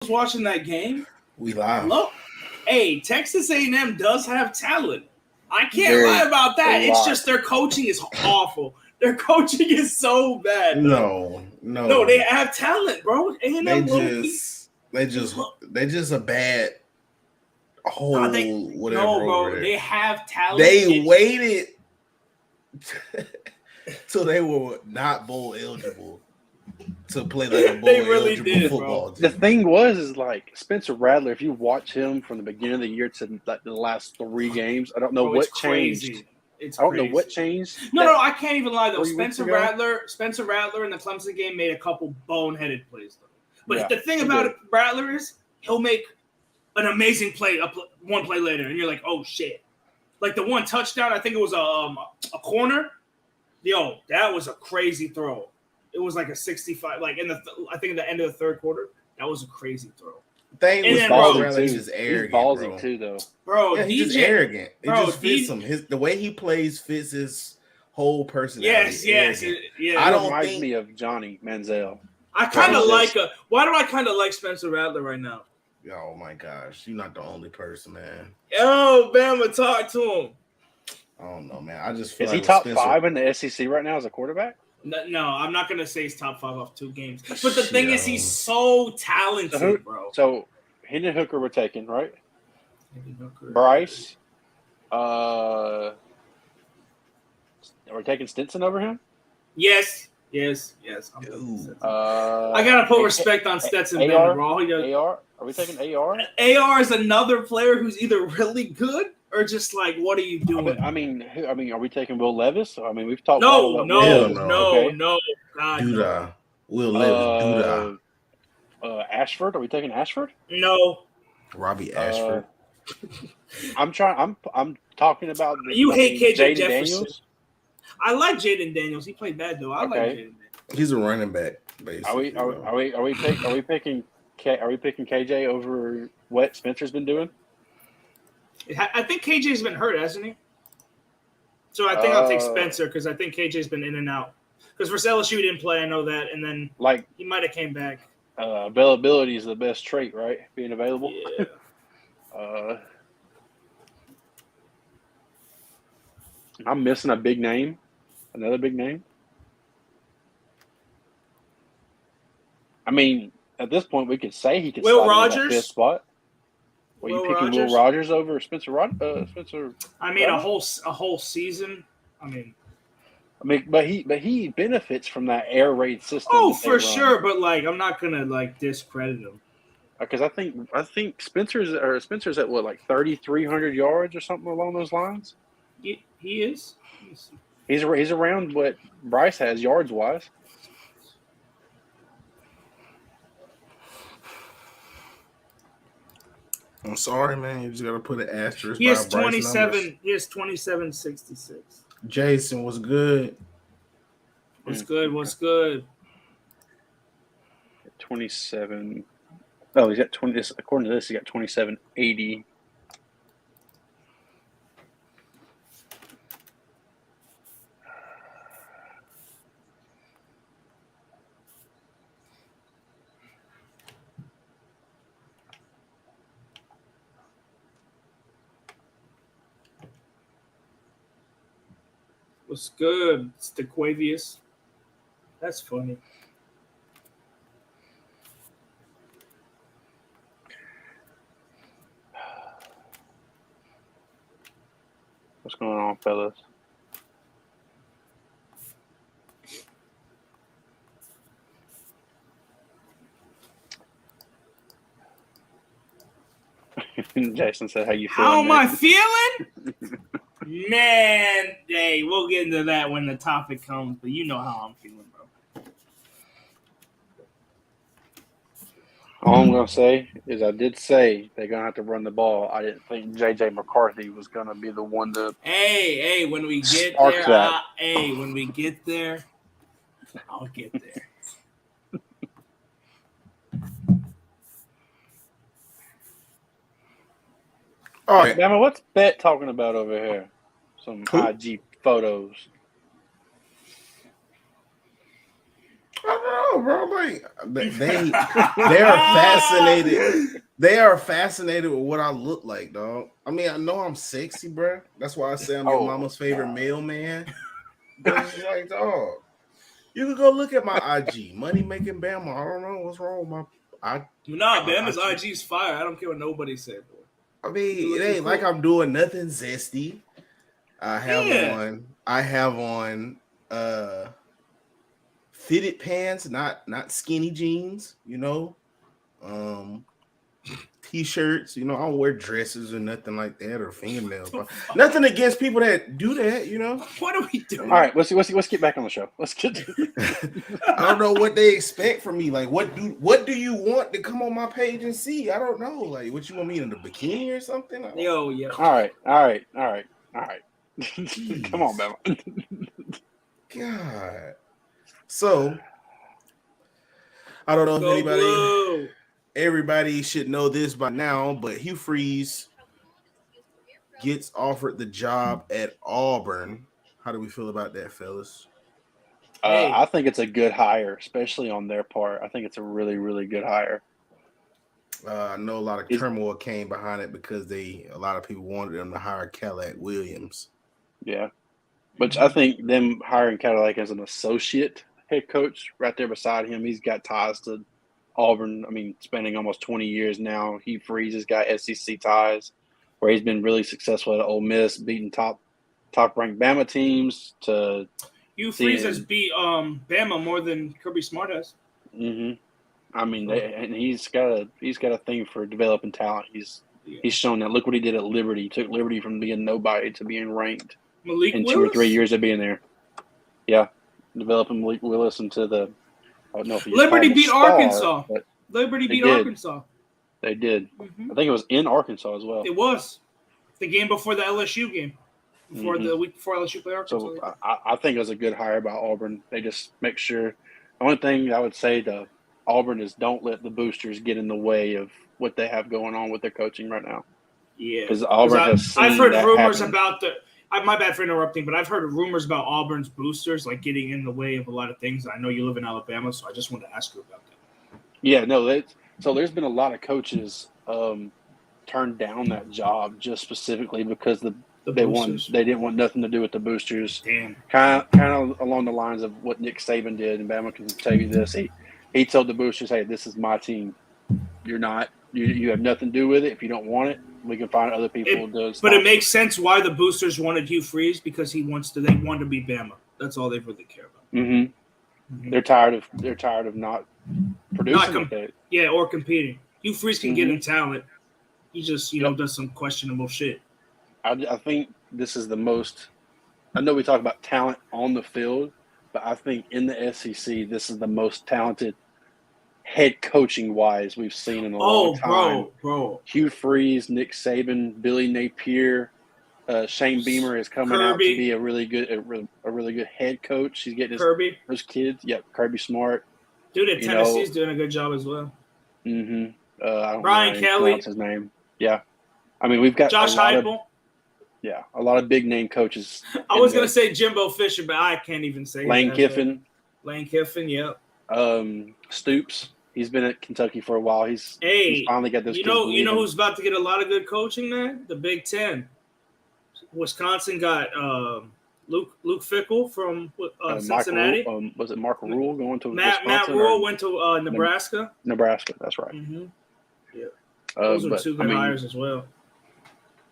was watching that game. We live. Look, hey, Texas A&M does have talent. I can't lie about that. It's just their coaching is awful. Their coaching is so bad. No, they have talent, bro. A&M they just a bad whole whatever. No, bro, they have talent. They waited till they were not bowl eligible to play like a bowl eligible football team. The thing is like Spencer Rattler. If you watch him from the beginning of the year to like the last 3 games, I don't know what changed. I don't know what changed. No, I can't even lie though. Spencer Rattler in the Clemson game made a couple boneheaded plays though. But the thing about Rattler is he'll make an amazing play one play later, and you're like, oh shit! Like the one touchdown, I think it was a corner. Yo, that was a crazy throw. It was like a 65, like I think in the end of the third quarter, that was a crazy throw. Thing was Rattler's just arrogant, ballsy too, though. Bro, yeah, he's just arrogant. It just fits him. The way he plays fits his whole personality. Yes. I don't reminds me of Johnny Manziel. I kind of like why do I kind of like Spencer Rattler right now? Oh my gosh, you're not the only person, man. Yo, Bama, talk to him. I don't know, man. I just feel is he top 5 in the SEC right now as a quarterback? No, I'm not gonna say he's top 5 off 2 games. But the thing is, he's so talented, bro. So Hendon Hooker we're taking, right? Bryce. Are we taking Stinson over him? Yes. I gotta put respect on Stetson Bennett, bro. AR? Are we taking AR? AR is another player who's either really good or just like, what are you doing? I mean, are we taking Will Levis? I mean, we've talked. No. God, Will Levis. Ashford. Are we taking Ashford? No. Robbie Ashford. I'm talking about. You hate KJ Jaden Jefferson. Daniels? I like Jaden Daniels. He played bad though. I like Jaden Daniels. He's a running back. Basically. Are we picking KJ over what Spencer's been doing? I think KJ's been hurt, hasn't he? So I think I'll take Spencer because I think KJ's been in and out. Because for LSU he didn't play, I know that, and then he might have came back. Availability is the best trait, right? Being available. Yeah. I'm missing a big name. Another big name. I mean, at this point, we could say he could. Will slide Rogers? in that 5th spot. Were you picking Will Rogers over Spencer? Spencer. I mean, a whole season. I mean, but he benefits from that air raid system. Oh, for sure. But I'm not gonna discredit him. Because I think Spencer's at what 3,300 yards or something along those lines. He is. He's around what Bryce has yards wise. I'm sorry, man. You just gotta put an asterisk. He has 27. He has 27.66. Jason was good. What's good? 27. Oh, he's got 20. According to this, he got 27.80. What's good? It's DeQuavius. That's funny. What's going on, fellas? Jason said, "How you feeling?" How am I feeling? Man, hey, we'll get into that when the topic comes, but you know how I'm feeling, bro. All I'm going to say is I did say they're going to have to run the ball. I didn't think J.J. McCarthy was going to be the one to Hey, when we get there, I'll get there. All right. Bama, what's Bet talking about over here? Some IG photos. I don't know, bro. Like they are fascinated. They are fascinated with what I look like, dog. I mean, I know I'm sexy, bro. That's why I say I'm your mama's favorite mailman. But it's like, dog, you can go look at my IG, money making Bama. I don't know what's wrong with my. Bama's IG is fire. I don't care what nobody said, boy. I mean, it ain't like I'm doing nothing zesty. I have on fitted pants, not skinny jeans, t-shirts, I don't wear dresses or nothing like that or fingernails. Nothing against people that do that, What are we doing? All right, let's get back on the show. Let's get I don't know what they expect from me. Like, what do you want to come on my page and see? I don't know. Like, what you want me in the bikini or something? Yo, yeah. All right. Come on, Bama. God. So, I don't know if everybody should know this by now, but Hugh Freeze gets offered the job at Auburn. How do we feel about that, fellas? I think it's a good hire, especially on their part. I think it's a really, really good hire. I know a lot of turmoil came behind it because a lot of people wanted them to hire Cadillac Williams. Yeah. But I think them hiring Cadillac as an associate head coach right there beside him, he's got ties to Auburn. I mean, spending almost 20 years now. Hugh Freeze has got SEC ties where he's been really successful at Ole Miss, beating top-ranked Bama teams to Hugh Freeze has beat Bama more than Kirby Smart has. Mm-hmm. I mean, and he's got a thing for developing talent. He's shown that. Look what he did at Liberty. He took Liberty from being nobody to being ranked in 2 or 3 years of being there. Yeah, developing Malik Willis into the. I don't know if Liberty beat Arkansas. Liberty beat Arkansas. They did. Mm-hmm. I think it was in Arkansas as well. It was the game before the LSU game. The week before LSU played Arkansas. So I think it was a good hire by Auburn. They just make sure. The only thing I would say to Auburn is don't let the boosters get in the way of what they have going on with their coaching right now. Yeah, because Auburn has seen I've heard that rumors happen. about my bad for interrupting, but I've heard rumors about Auburn's boosters like getting in the way of a lot of things. I know you live in Alabama, so I just wanted to ask you about that. Yeah, no, so there's been a lot of coaches turned down that job just specifically because they didn't want nothing to do with the boosters. Damn. Kind of along the lines of what Nick Saban did, and Bama can tell you this. He told the boosters, "Hey, this is my team. You're not. You have nothing to do with it. If you don't want it, we can find other people to do it." But it makes sense why the boosters wanted Hugh Freeze because they want to be Bama. That's all they really care about. Mm-hmm. They're tired of not producing. Or competing. Hugh Freeze can get in talent. He just does some questionable shit. I think this is the most. I know we talk about talent on the field, but I think in the SEC, this is the most talented head coaching wise we've seen in a long time. Bro. Hugh Freeze, Nick Saban, Billy Napier, Shane Beamer is coming out to be a really good head coach. He's getting his kids. Yep, Kirby Smart. Dude at Tennessee's doing a good job as well. Mm-hmm. I don't Brian know Kelly. His name. Yeah. I mean, we've got Josh Heupel. A lot of big name coaches. I was going to say Jimbo Fisher, but I can't even say Lane Kiffin. Lane Kiffin, yep. Stoops. He's been at Kentucky for a while. He's finally got this. You know who's about to get a lot of good coaching, man? The Big Ten. Wisconsin got Luke Fickell from Cincinnati. Was it Mark Rule going to Wisconsin? Matt Rule went to Nebraska. Nebraska, that's right. Mm-hmm. Yeah, those are two good hires as well.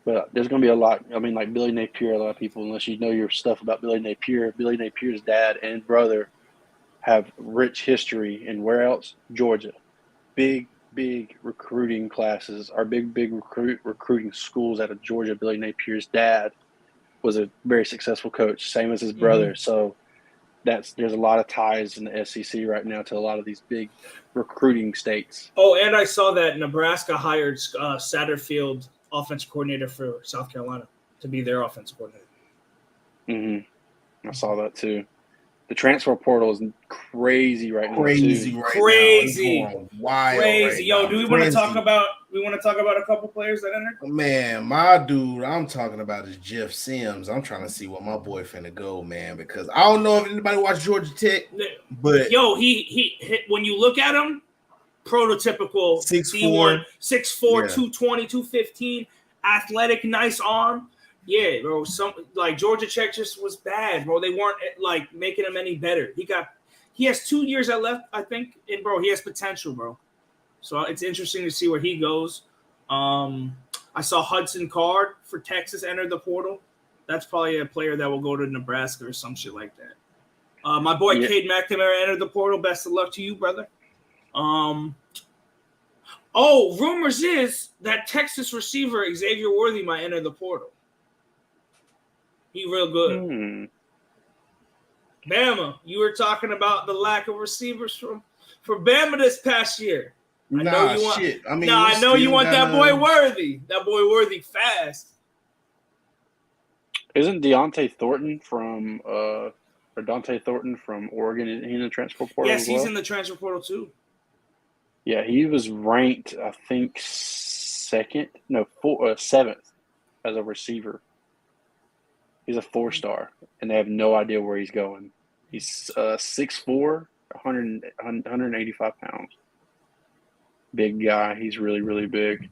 But there's going to be a lot. I mean, like Billy Napier, a lot of people, unless you know your stuff about Billy Napier's dad and brother have rich history. And where else? Georgia. Big recruiting classes, our big recruiting schools out of Georgia. Billy Napier's dad was a very successful coach, same as his brother. So there's a lot of ties in the SEC right now to a lot of these big recruiting states. Oh, and I saw that Nebraska hired Satterfield, offensive coordinator for South Carolina, to be their offensive coordinator. Mm-hmm. I saw that too. The transfer portal is crazy right now. Crazy. Wild. Yo, do we want to talk about We want to talk about a couple players that entered? Man, my dude I'm talking about is Jeff Sims. I'm trying to see what my boy finna go, man, because I don't know if anybody watched Georgia Tech, but he hit, when you look at him, prototypical 6'4", 6'4", yeah. 220, 215, athletic, nice arm. Yeah, bro. Georgia Tech just was bad, bro. They weren't like making him any better. He has 2 years left, I think, and bro, he has potential, bro. So it's interesting to see where he goes. I saw Hudson Card for Texas enter the portal. That's probably a player that will go to Nebraska or some shit like that. My boy Cade McNamara entered the portal. Best of luck to you, brother. Rumors is that Texas receiver Xavier Worthy might enter the portal. He real good. Bama, you were talking about the lack of receivers for Bama this past year. I know you want that boy Worthy. That boy Worthy fast. Isn't Dante Thornton from Oregon in the transfer portal? Yes, he's in the transfer portal too. Yeah, he was ranked, I think, 7th as a receiver. He's a 4-star, and they have no idea where he's going. He's 6'4", 185 pounds. Big guy. He's really, really big.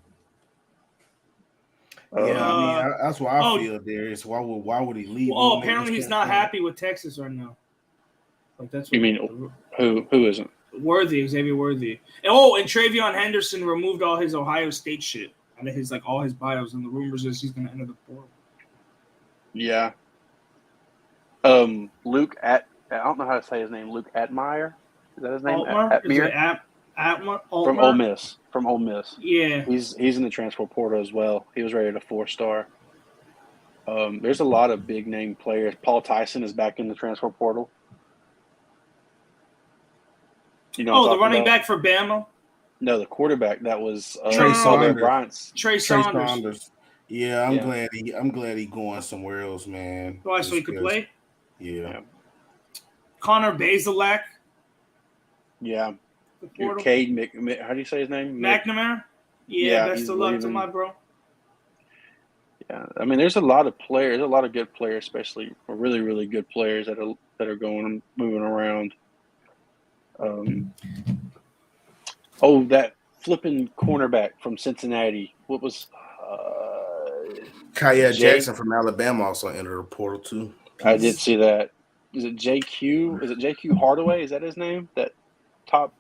Yeah, that's why I feel, Darius. Why would he leave? Apparently he's not happy with Texas right now. Like that's what you mean who isn't? Worthy, Xavier Worthy. And Travion Henderson removed all his Ohio State shit out of all his bios, and the rumors is he's going to enter the portal. Yeah. Luke I don't know how to say his name. Luke Atmeyer, is that his name? Atmeyer? From Ole Miss. From Ole Miss. Yeah. He's in the transfer portal as well. He was rated a 4-star. There's a lot of big name players. Paul Tyson is back in the transfer portal. You know the running back for Bama? No, the quarterback that was Trey Saunders. Trey Saunders. Yeah, I'm glad he going somewhere else, man. So he could play? Yeah. Connor Bazelak. Yeah. Cade how do you say his name? McNamara? Yeah, best of luck to my bro. Yeah, I mean, there's a lot of players, a lot of good players, especially really, really good players that are going moving around. That flipping cornerback from Cincinnati. What was Kaya Jackson from Alabama also entered the portal too. I did see that. Is it JQ? Is it JQ Hardaway? Is that his name? That top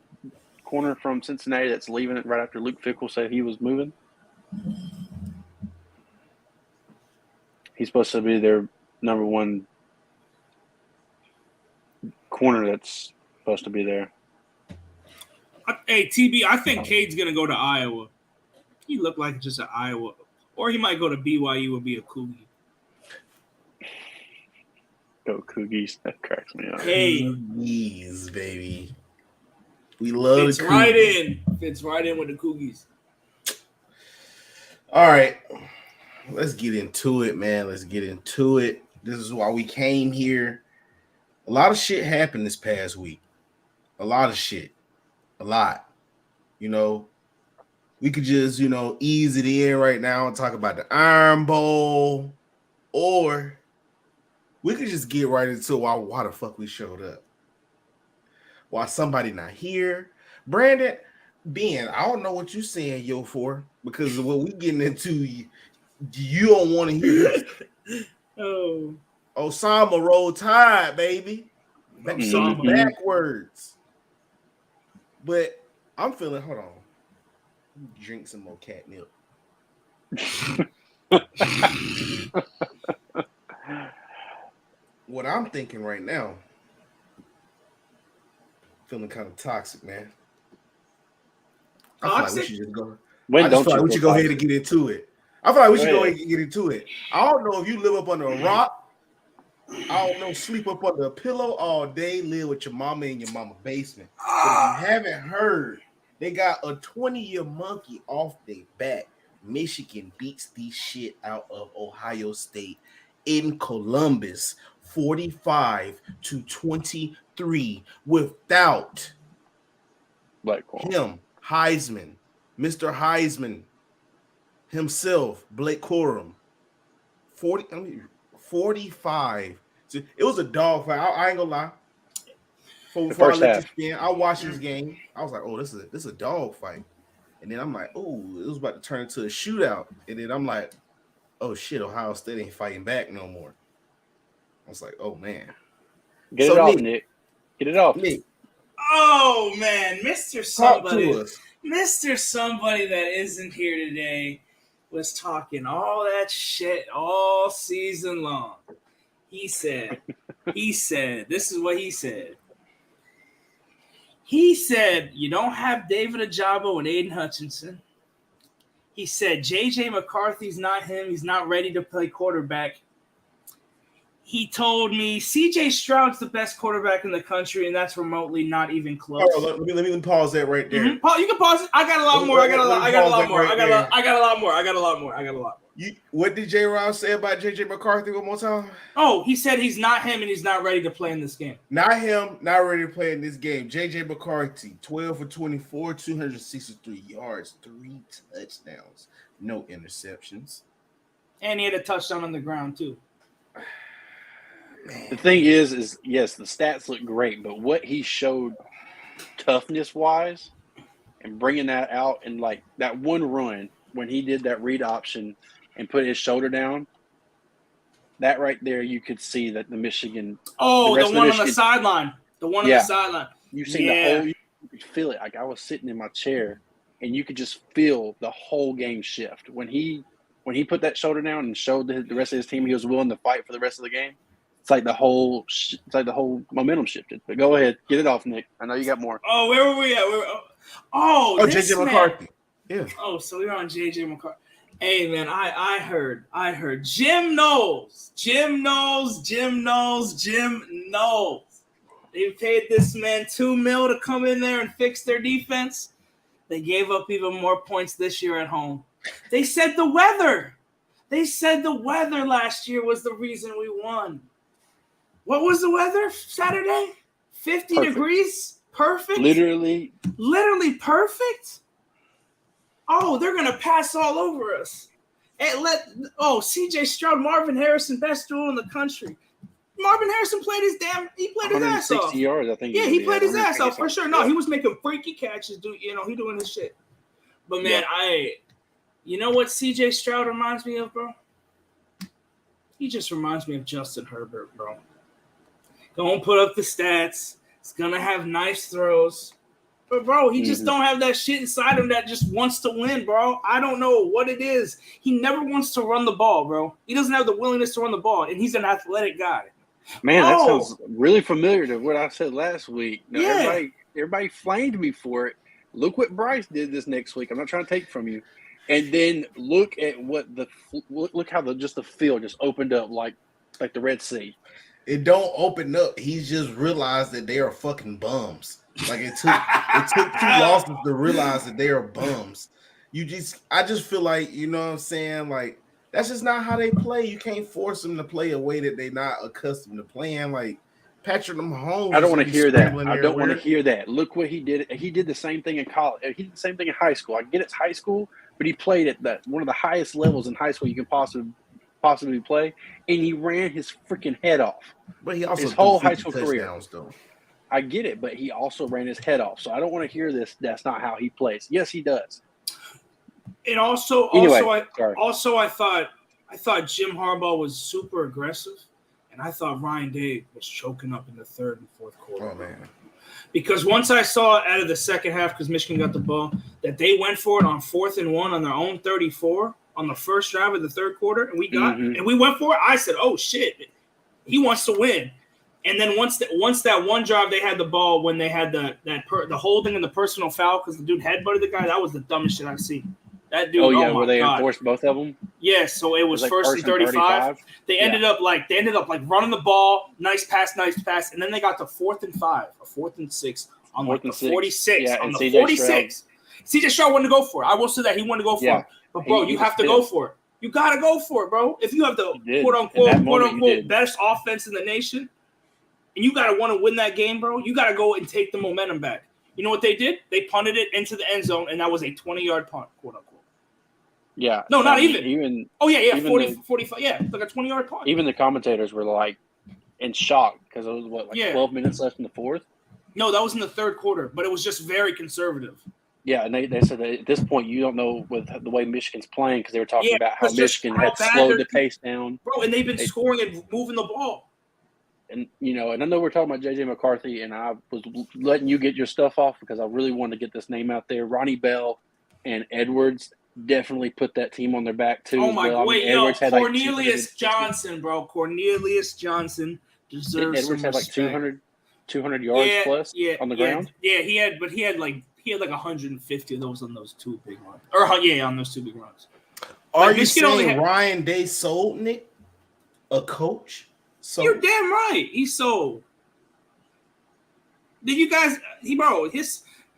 corner from Cincinnati that's leaving it right after Luke Fickell said he was moving. He's supposed to be their number one corner that's supposed to be there. Hey, TB, I think Cade's going to go to Iowa. He looked like just an Iowa. Or he might go to BYU and be a Cougie. Go Cougies. That cracks me up. Hey. Cougies, baby. We love Fits right in. Fits right in with the Cougies. All right. Let's get into it, man. Let's get into it. This is why we came here. A lot of shit happened this past week. A lot of shit. A lot. You know, we could just, ease it in right now and talk about the Iron Bowl, or we could just get right into why the fuck we showed up. Why somebody not here. Brandon, Ben, I don't know what you saying, yo, for, because what we getting into, you don't want to hear. Osama roll tide, baby. Backwards. But I'm feeling, hold on. Drink some more catnip. What I'm thinking right now, feeling kind of toxic, man. I feel like we should just go. I just feel like we should go ahead and get into it. I feel like we should go ahead and get into it. I don't know if you live up under a rock. I don't know, sleep up under a pillow all day, live with your mama in your mama basement. But if you haven't heard, they got a 20-year monkey off their back. Michigan beats the shit out of Ohio State in Columbus, 45-23, without him, Heisman, Mr. Heisman himself, Blake Corum, 45. So it was a dog fight. I ain't gonna lie. Before I let this in, I watched this game. I was like, oh, this is a dog fight. And then I'm like, oh, it was about to turn into a shootout. And then I'm like, oh shit, Ohio State ain't fighting back no more. I was like, oh man. Get it off, Nick. Get it off. Nick. Oh man, Mr. Somebody that isn't here today was talking all that shit all season long. He said, this is what he said. He said, you don't have David Ojabo and Aiden Hutchinson. He said, J.J. McCarthy's not him. He's not ready to play quarterback. He told me C.J. Stroud's the best quarterback in the country, and that's remotely not even close. Oh, let me pause that right there. Mm-hmm. You can pause it. I got a lot more. I got a lot more. What did JRob say about J.J. McCarthy one more time? Oh, he said he's not him, and he's not ready to play in this game. Not him, not ready to play in this game. J.J. McCarthy, 12 for 24, 263 yards, 3 touchdowns, no interceptions. And he had a touchdown on the ground, too. Man. The thing is yes, the stats look great, but what he showed toughness-wise and bringing that out in like that one run when he did that read option and put his shoulder down, that right there, you could see that the Michigan. Oh, the one on the sideline. The one on the sideline. You see the whole. You could feel it. Like I was sitting in my chair, and you could just feel the whole game shift when he put that shoulder down and showed the rest of his team he was willing to fight for the rest of the game. It's like the whole momentum shifted. But go ahead, get it off, Nick. I know you got more. Oh, where were we at? J.J. McCarthy. Yeah. Oh, so we're on J.J. McCarthy. Hey, man, I heard Jim knows. They paid this man $2 million to come in there and fix their defense. They gave up even more points this year at home. They said the weather. Last year was the reason we won. What was the weather Saturday? 50 degrees? Perfect? Literally perfect? Oh, they're going to pass all over us. C.J. Stroud, Marvin Harrison, best duel in the country. Marvin Harrison played his ass off. 160 yards, I think. Yeah, he played his ass off for sure. No, he was making freaky catches, dude. You know, he doing his shit. But, man, you know what C.J. Stroud reminds me of, bro? He just reminds me of Justin Herbert, bro. Don't put up the stats. He's going to have nice throws. But, bro, he just don't have that shit inside him that just wants to win, bro. I don't know what it is. He never wants to run the ball, bro. He doesn't have the willingness to run the ball, and he's an athletic guy. Man, that sounds really familiar to what I said last week. Now, everybody flamed me for it. Look what Bryce did this next week. I'm not trying to take from you. And then look at look how the field just opened up like the Red Sea. It don't open up. He's just realized that they are fucking bums. Like it took 2 losses to realize that they are bums. I just feel like, you know what I'm saying? Like that's just not how they play. You can't force them to play a way that they're not accustomed to playing. Like Patrick Mahomes. I don't want to hear that. I don't want to hear that. Look what he did. He did the same thing in college. He did the same thing in high school. I get it's high school, but he played at one of the highest levels in high school you can possibly play, and he ran his freaking head off. But he also his whole high school career. Though. I get it, but he also ran his head off. So I don't want to hear this. That's not how he plays. Yes, he does. And I thought Jim Harbaugh was super aggressive, and I thought Ryan Day was choking up in the third and fourth quarter. Oh man! Because once I saw out of the second half, because Michigan got the ball, that they went for it on 4th and 1 on their own 34 on the first drive of the third quarter, and we went for it. I said, "Oh shit, he wants to win." And then once that one drive they had the ball when they had the holding and the personal foul because the dude headbutted the guy, that was the dumbest shit I've seen. That dude. Where they enforced both of them. Yes, so it was like first and 35. They ended up running the ball, nice pass, and then they got to 4th and 5, or 4th and 6 on like the 46. Yeah, on the 46. CJ Stroud wanted to go for it. I will say that he wanted to go for it. But bro, you have to go for it. You gotta go for it, bro. If you have the quote unquote best offense in the nation. And you got to want to win that game, bro. You got to go and take the momentum back. You know what they did? They punted it into the end zone, and that was a 20-yard punt, quote unquote. Yeah. No, not even. Oh yeah, 40, 45. Yeah, like a 20-yard punt. Even the commentators were like in shock because it was 12 minutes left in the fourth. No, that was in the third quarter, but it was just very conservative. Yeah, and they said that at this point you don't know with the way Michigan's playing because they were talking about how Michigan had slowed the pace down. Bro, and they've been scoring and moving the ball. And, and I know we're talking about J.J. McCarthy, and I was letting you get your stuff off because I really wanted to get this name out there. Ronnie Bell and Edwards definitely put that team on their back, too. Oh, my God. Wait, Cornelius Johnson, bro. Cornelius Johnson deserves Edwards had like 200 yards plus on the ground? Yeah, he had like 150 of those on those two big runs. On those two big runs. Are you saying Ryan Day sold Nick a coach? So you're damn right. He sold. Did you guys?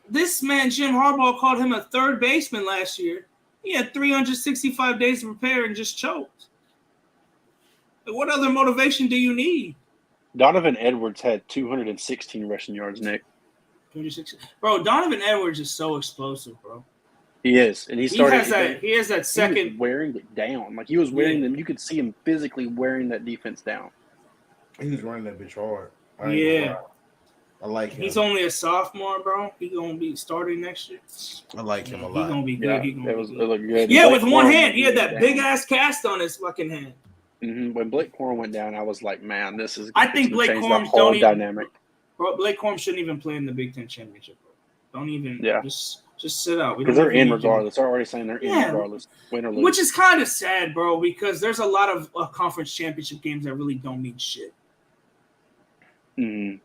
This man Jim Harbaugh called him a third baseman last year. He had 365 days to prepare and just choked. What other motivation do you need? Donovan Edwards had 216 rushing yards, Nick. 216. Bro, Donovan Edwards is so explosive, bro. He is, and he has that second. He was wearing it down, like he was wearing them. You could see him physically wearing that defense down. He was running that bitch hard. I like him. He's only a sophomore, bro. He's gonna be starting next year. I like him a lot. He's gonna be good. It looked good. Yeah, with one hand, he had that big ass cast on his fucking hand. Mm-hmm. When Blake Corum went down, I was like, man, this is. I think Blake Corum's dynamic. Bro, Blake Corum shouldn't even play in the Big Ten championship, bro. Don't even. Yeah. Just sit out. Because they're in regardless. They're already saying they're in regardless, win or lose. Which is kind of sad, bro, because there's a lot of conference championship games that really don't mean shit. Mm-hmm.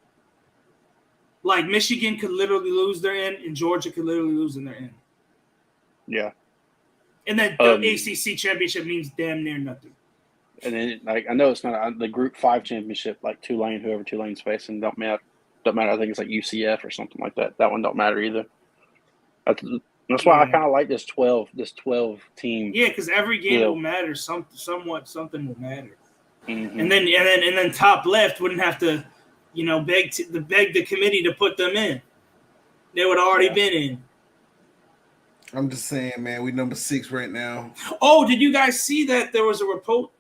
Like Michigan could literally lose their end, and Georgia could literally lose in their end. Yeah. And then the ACC championship means damn near nothing. And then, I know it's not the Group 5 championship, like Tulane, whoever Tulane's facing, don't matter. I think it's like UCF or something like that. That one don't matter either. That's why I kind of like this 12 team. Yeah, because every game will matter. Something will matter. Mm-hmm. And then top left wouldn't have to, beg the committee to put them in. They would have already been in. I'm just saying, man, we number 6 right now. Oh, did you guys see that there was a report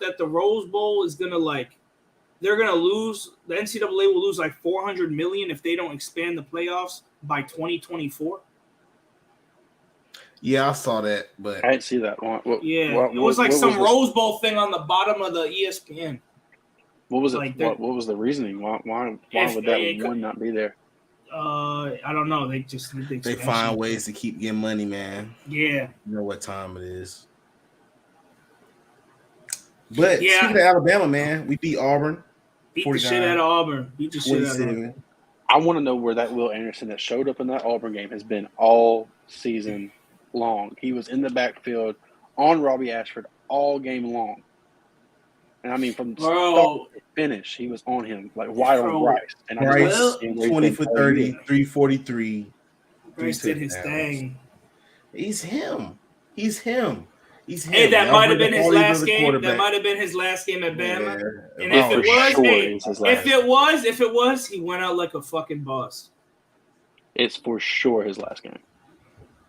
that the Rose Bowl is gonna they're gonna lose? The NCAA will lose like $400 million if they don't expand the playoffs by 2024. Yeah, I saw that, but I didn't see that one. It was like some Rose Bowl thing on the bottom of the ESPN. What was it? What was the reasoning? Why would that one not be there? I don't know. They find ways to keep getting money, man. Yeah, you know what time it is. But speaking of Alabama, man, we beat Auburn. Beat the shit out of Auburn. Beat the shit out of Auburn. I want to know where that Will Anderson that showed up in that Auburn game has been all season long. He was in the backfield on Robbie Ashford all game long. And I mean, from start to finish, he was on him like wide on Bryce. And Bryce, 20 for 30, 343. Bryce did his thing. He's him. Hey, that might have been his last game. That might have been his last game at Bama. Yeah. And if it was, he went out like a fucking boss. It's for sure his last game.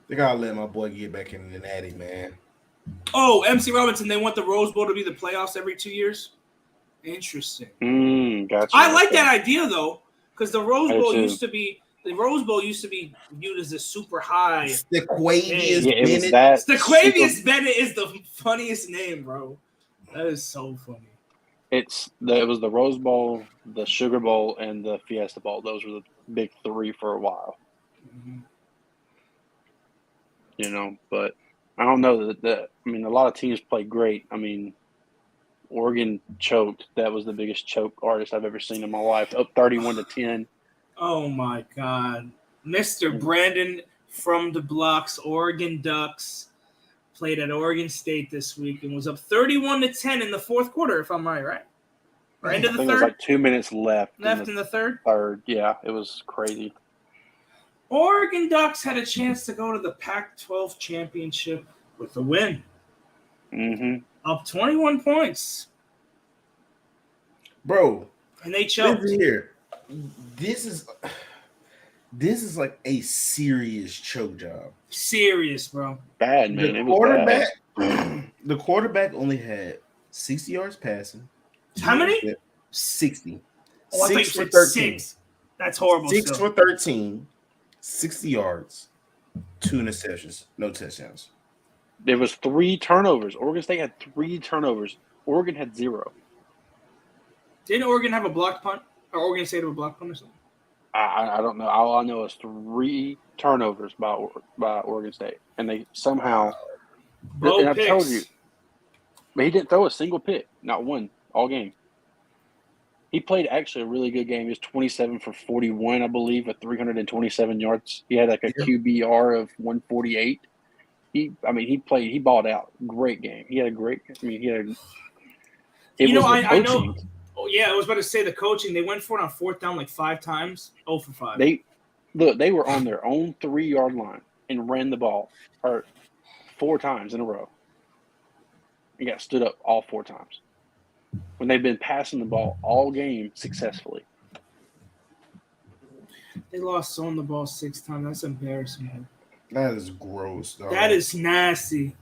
They gotta let my boy get back in the natty, man. Oh, MC Robinson, they want the Rose Bowl to be the playoffs every 2 years? Interesting. Gotcha. I like that idea though, because the Rose Bowl used to be viewed as a super high. Stequavius Bennett. Stequavius Bennett is the funniest name, bro. That is so funny. It was the Rose Bowl, the Sugar Bowl, and the Fiesta Bowl. Those were the big 3 for a while. Mm-hmm. But I don't know that. I mean, a lot of teams play great. I mean, Oregon choked. That was the biggest choke artist I've ever seen in my life. Up 31-10. Oh my God, Mr. Brandon from the Blocks, Oregon Ducks, played at Oregon State this week and was up 31-10 in the fourth quarter. If I'm right. Or end of the third. It was like 2 minutes left in the third. Yeah, it was crazy. Oregon Ducks had a chance to go to the Pac-12 championship with a win. Mm-hmm. Up 21 points. Bro. And they choked. Here. This is This is like a serious choke job. Serious, bro. Bad, man. It was bad. The quarterback only had 60 yards passing. How many? 60. Oh, 6 for 13. 6. That's horrible. 6 for 13. 60 yards. 2 interceptions. No touchdowns. There was 3 turnovers. Oregon State had 3 turnovers. Oregon had 0. Didn't Oregon have a blocked punt? Or Oregon State have a blocked punt or something? I don't know. All I know is 3 turnovers by Oregon State, and they somehow. And I told you, but he didn't throw a single pick, not one, all game. He played actually a really good game. He was 27 for 41, I believe, with 327 yards. He had like a QBR of 148. He balled out. Great game. He had a great. I mean, I know. Oh, yeah, I was about to say the coaching. They went for it on 4th down like 5 times. 0 for 5. They were on their own 3-yard line and ran the ball 4 times in a row. And got stood up all 4 times. When they've been passing the ball all game successfully. They lost on the ball 6 times. That's embarrassing, man. That is gross, dog. That is nasty.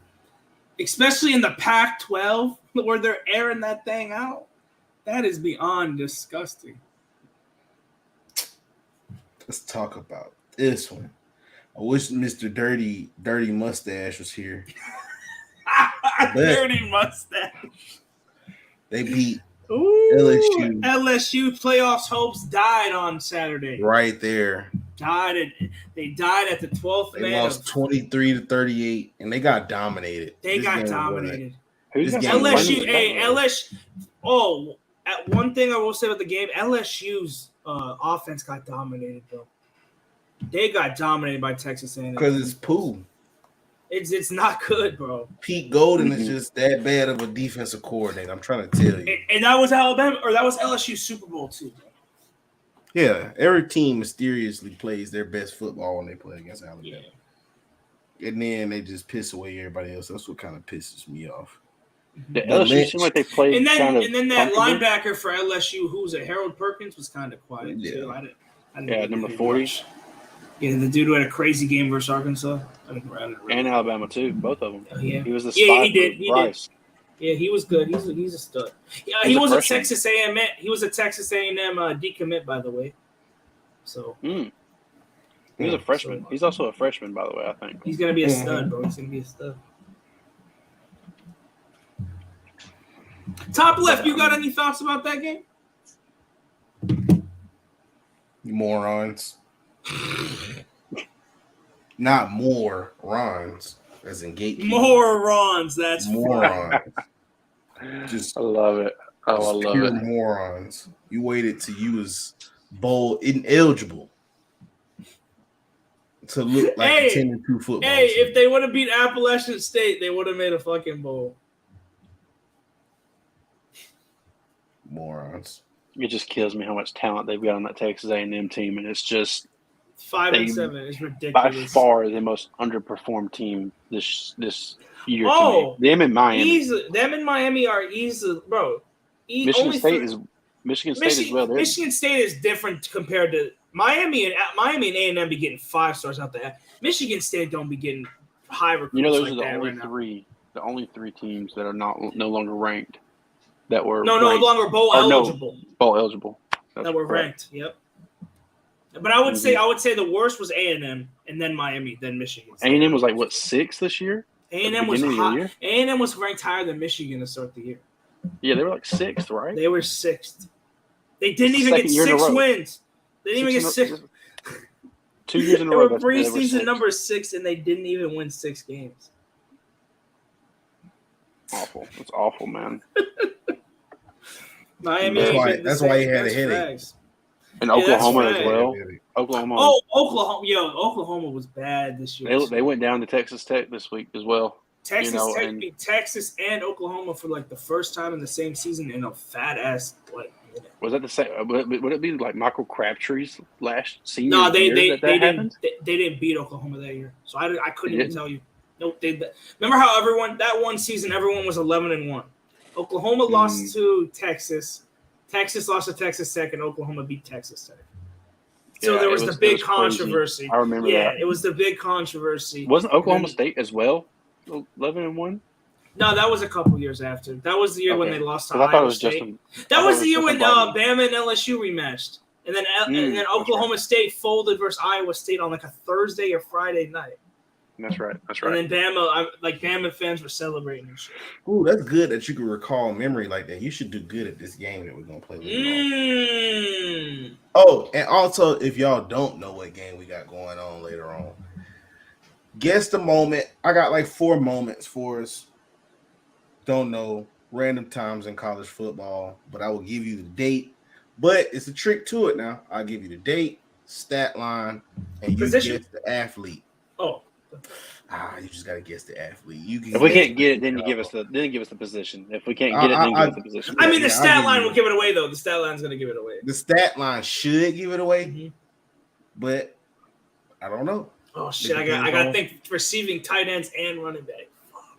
Especially in the Pac-12 where they're airing that thing out. That is beyond disgusting. Let's talk about this one. I wish Mr. Dirty Mustache was here. Dirty Mustache. They beat LSU. LSU playoffs hopes died on Saturday. Right there. They died at the 12th minute. They lost 23-38, and they got dominated. LSU. LSU. LSU. Oh, one thing I will say about the game, LSU's offense got dominated, though. They got dominated by Texas A&M. Because it's poo. It's not good, bro. Pete Golden is just that bad of a defensive coordinator. I'm trying to tell you. And that was Alabama, or that was LSU Super Bowl too. Bro. Yeah, every team mysteriously plays their best football when they play against Alabama. Yeah. And then they just piss away everybody else. That's what kind of pisses me off. The LSU seemed like they played and then that linebacker for LSU, who's a Harold Perkins, was kind of quiet too. I didn't number 40. Yeah, the dude who had a crazy game versus Arkansas. And Alabama too, both of them. Yeah, he was the he did. Yeah, he was good. He's a stud. Yeah, he was a Texas A&M. He was a Texas A&M decommit, by the way. So he was a freshman. He's also a freshman, by the way. I think he's gonna be a stud, bro. He's gonna be a stud. Top left, you got any thoughts about that game? Morons. Not more Rons, as in gatekeepers. Morons, that's morons. I love it. Oh, I love it. Morons. You waited till you was bowl ineligible to look like a 10-2 football. Hey, if they would have beat Appalachian State, they would have made a fucking bowl. Morons. It just kills me how much talent they've got on that Texas A&M team, and it's just 5-7 is ridiculous. By far the most underperformed team this year. To me. Them and Miami are easy, bro. Michigan State as well. Michigan State is different compared to Miami and A&M be getting 5 stars out there. Michigan State don't be getting high recruits. Those are the only 3 teams that are no longer ranked. That were no longer bowl eligible. Bowl eligible. That were ranked. Yep. But I would say the worst was A&M, and then Miami, then Michigan. A&M was like 6th this year. A&M was high. A&M was ranked higher than Michigan to start the year. Yeah, they were like 6th, right? They were 6th. They didn't even get 6 wins. They didn't even get 6. 2 years in a row. They were preseason number 6, and they didn't even win 6 games. Awful. It's awful, man. Miami. That's why he had a headache. And Oklahoma as well. Oklahoma. Oh, Oklahoma. Yo, Oklahoma was bad this year. They went down to Texas Tech this week as well. Texas Tech beat Texas and Oklahoma for like the first time in the same season in a fat ass minute. Was that the same? Would it be like Michael Crabtree's last season? No, they didn't beat Oklahoma that year, so I couldn't even tell you. Nope. Remember how that one season everyone was 11-1. Oklahoma lost to Texas. Texas lost to Texas Tech, and Oklahoma beat Texas Tech. So there was the big controversy. Crazy. I remember that. Yeah, it was the big controversy. Wasn't Oklahoma State as well 11-1? No, that was a couple years after. That was the year when they lost to Iowa State. That was the year when Bama and LSU rematched. And then Oklahoma State folded versus Iowa State on like a Thursday or Friday night. That's right. And then Bama fans were celebrating and shit. Ooh, that's good that you can recall memory like that. You should do good at this game that we're gonna play later on. Oh, and also if y'all don't know what game we got going on later on, guess the moment. I got like 4 moments for us. Don't know random times in college football, but I will give you the date. But it's a trick to it now. I'll give you the date, stat line, and you guess the athlete. Oh. You just gotta guess the athlete. If we can't get it, then give us the position. If we can't get it, then give us the position. I mean, the stat line will give it away, though. The stat line's gonna give it away. The stat line should give it away, but I don't know. Oh shit! I gotta think receiving, tight ends, and running back.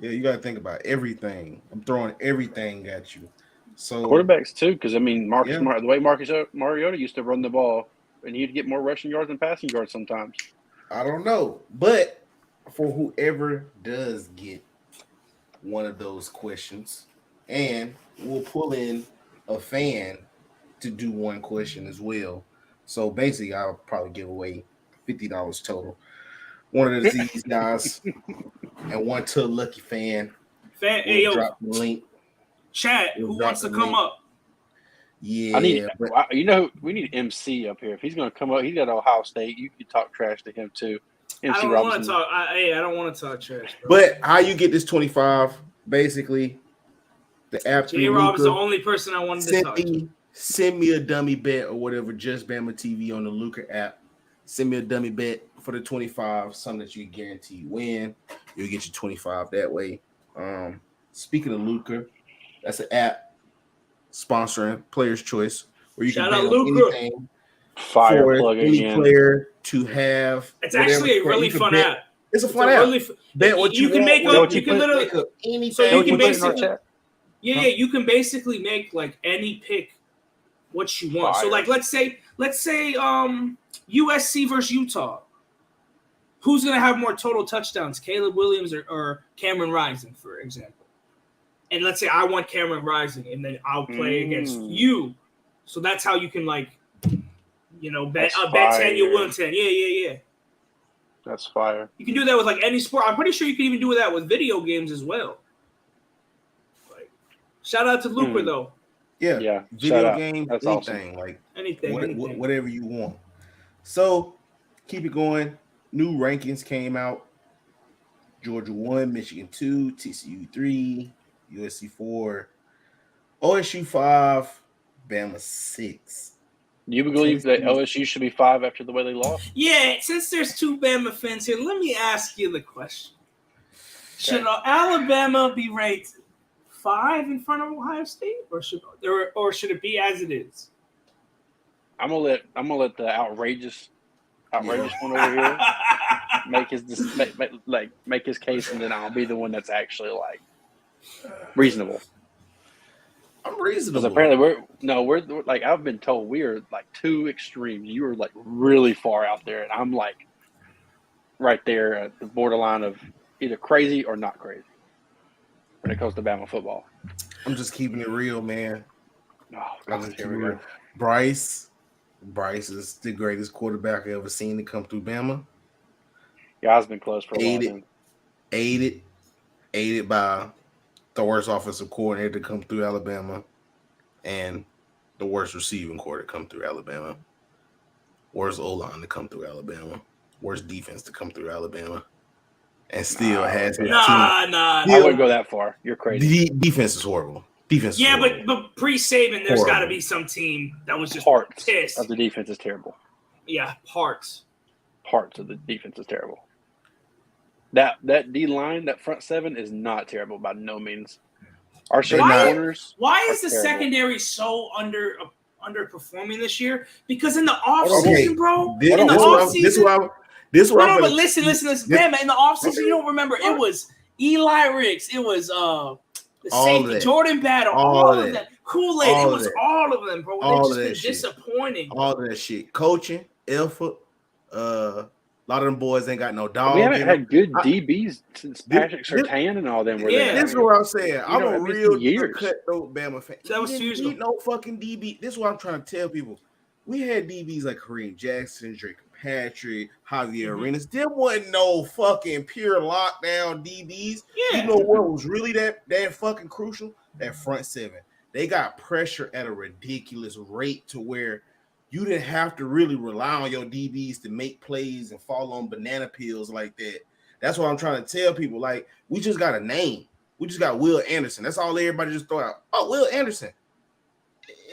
Yeah, you gotta think about everything. I'm throwing everything at you. So quarterbacks too, because I mean, the way Marcus Mariota used to run the ball, and he'd get more rushing yards than passing yards sometimes. I don't know, but for whoever does get one of those questions, and we'll pull in a fan to do one question as well. So basically, I'll probably give away $50 total. One of these guys, and one to a lucky fan. We'll drop the link. Chat, who wants to come up? Yeah, we need MC up here. If he's going to come up, he's got Ohio State. You can talk trash to him too. MC I don't Robinson. want to talk. I don't want to talk trash. Bro. But how you get this 25? Basically, the app. JRob is the only person I wanted to talk to. Send me a dummy bet or whatever. Just Bama TV on the Luca app. Send me a dummy bet for the 25. Something that you guarantee win. You'll get your 25 that way. Speaking of Luca, that's an app sponsoring Player's Choice where you can bet on anything. Fire for plug any again. Player to have. It's actually a really fun app. It's a fun app. Bet what you can make up. You can literally anything. So you can basically. Yeah, you can basically make like any pick what you want. Fire. So like let's say USC versus Utah. Who's gonna have more total touchdowns, Caleb Williams or Cameron Rising, for example? And let's say I want Cameron Rising, and then I'll play against you. So that's how you can like, bet 10, you win 10. Yeah. That's fire. You can do that with like any sport. I'm pretty sure you can even do that with video games as well. Like, shout out to Looper though. Yeah. Video games, that's anything awesome. like anything, whatever you want. So keep it going. New rankings came out. Georgia 1, Michigan 2, TCU 3, USC 4, OSU 5, Bama 6. Do you believe that LSU should be 5 after the way they lost? Yeah, since there's 2 Bama fans here, let me ask you the question. Should Alabama be ranked 5 in front of Ohio State, or should it be as it is? I'm gonna let the outrageous one over here make his case, and then I'll be the one that's actually like reasonable. I'm reasonable. Because apparently we're like, I've been told we are like 2 extremes. You are like really far out there, and I'm like right there at the borderline of either crazy or not crazy when it comes to Bama football. I'm just keeping it real, man. Oh, God, here we go. Bryce is the greatest quarterback I've ever seen to come through Bama. Yeah, I've been close for a while. Aided by the worst offensive coordinator to come through Alabama and the worst receiving core to come through Alabama. Worst O-line to come through Alabama. Worst defense to come through Alabama. And still has his team. I wouldn't go that far. You're crazy. Defense is horrible. But pre-Saban, there's got to be some team that was just pissed. Of the defense is terrible. Yeah, parts of the defense is terrible. That D line, that front 7 is not terrible by no means. Our corners. Why is the secondary so underperforming this year? Because in the offseason, bro. This is what but listen. Man, in the offseason, you don't remember. It was Eli Ricks. It was the safety, Jordan Battle. All of them. Kool-Aid. It was all of them, bro. They just been disappointing. All of that shit. Coaching effort. A lot of them boys ain't got no dog. We haven't had good DBs since Patrick Surtain and all them were there. This is what I'm saying. I'm a real years. cutthroat Bama fan. That was we didn't need no fucking DB. This is what I'm trying to tell people. We had DBs like Kareem Jackson, Drake Patrick, Javier Arenas. There wasn't no fucking pure lockdown DBs. Yeah. You know what was really that fucking crucial? That front seven. They got pressure at a ridiculous rate to where you didn't have to really rely on your DBs to make plays and fall on banana peels like that. That's what I'm trying to tell people. Like, we just got a name. We just got Will Anderson. That's all everybody just throw out. Oh, Will Anderson.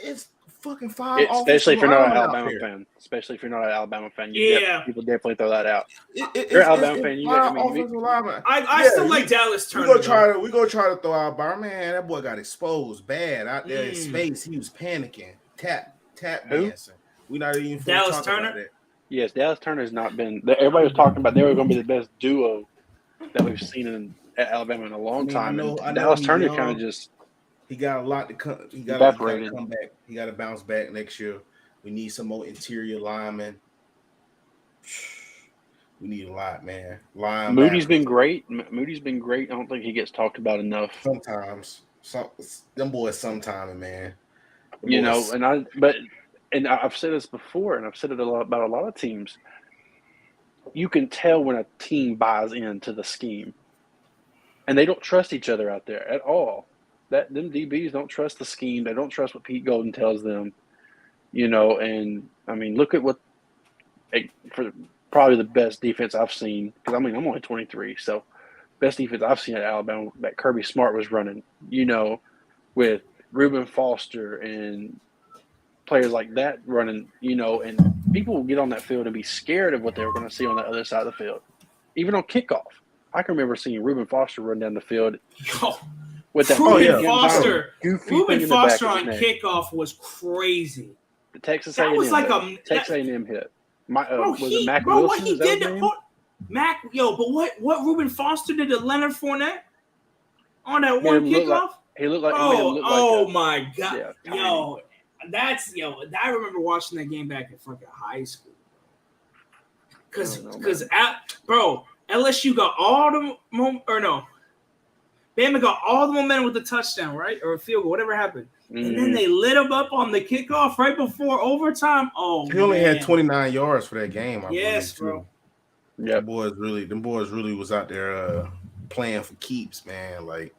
It's fucking five. Especially if you're not an Alabama fan. Especially if you're not an Alabama fan. People definitely throw that out. You're an Alabama fan. You got I still like Dallas Turner. We gonna try to throw out Bar. Man, that boy got exposed bad out there in space. He was panicking. Tap dancing. We not even Dallas Turner. About that. Yes, Dallas Turner has not been. Everybody was talking about they were going to be the best duo that we've seen at Alabama in a long time. I know Dallas Turner kind of just. He got a lot to come. He got to come back. He got to bounce back next year. We need some more interior linemen. We need a lot, man. Moody's been great. I don't think he gets talked about enough. Sometimes, them boys. Sometimes, man. And I've said this before, and I've said it about a lot of teams. You can tell when a team buys into the scheme, and they don't trust each other out there at all. Them DBs don't trust the scheme. They don't trust what Pete Golden tells them. And I mean, look at what for probably the best defense I've seen. Because I'm only 23, so best defense I've seen at Alabama that Kirby Smart was running. With Reuben Foster and players like that running, and people will get on that field and be scared of what they were going to see on the other side of the field. Even on kickoff. I can remember seeing Reuben Foster run down the field with that Reuben Foster on kickoff was crazy. The Texas A&M. That was like Texas A&M hit. Was it Mac Wilson? What he did to but what Reuben Foster did to Leonard Fournette on that one kickoff? He looked like my God. Yeah, I remember watching that game back in fucking high school. Because LSU got all the Bama got all the momentum with the touchdown, right? Or a field goal, whatever happened. Mm-hmm. And then they lit him up on the kickoff right before overtime. He only had 29 yards for that game. Yes, bro. Yeah, them boys really was out there playing for keeps, man. Like,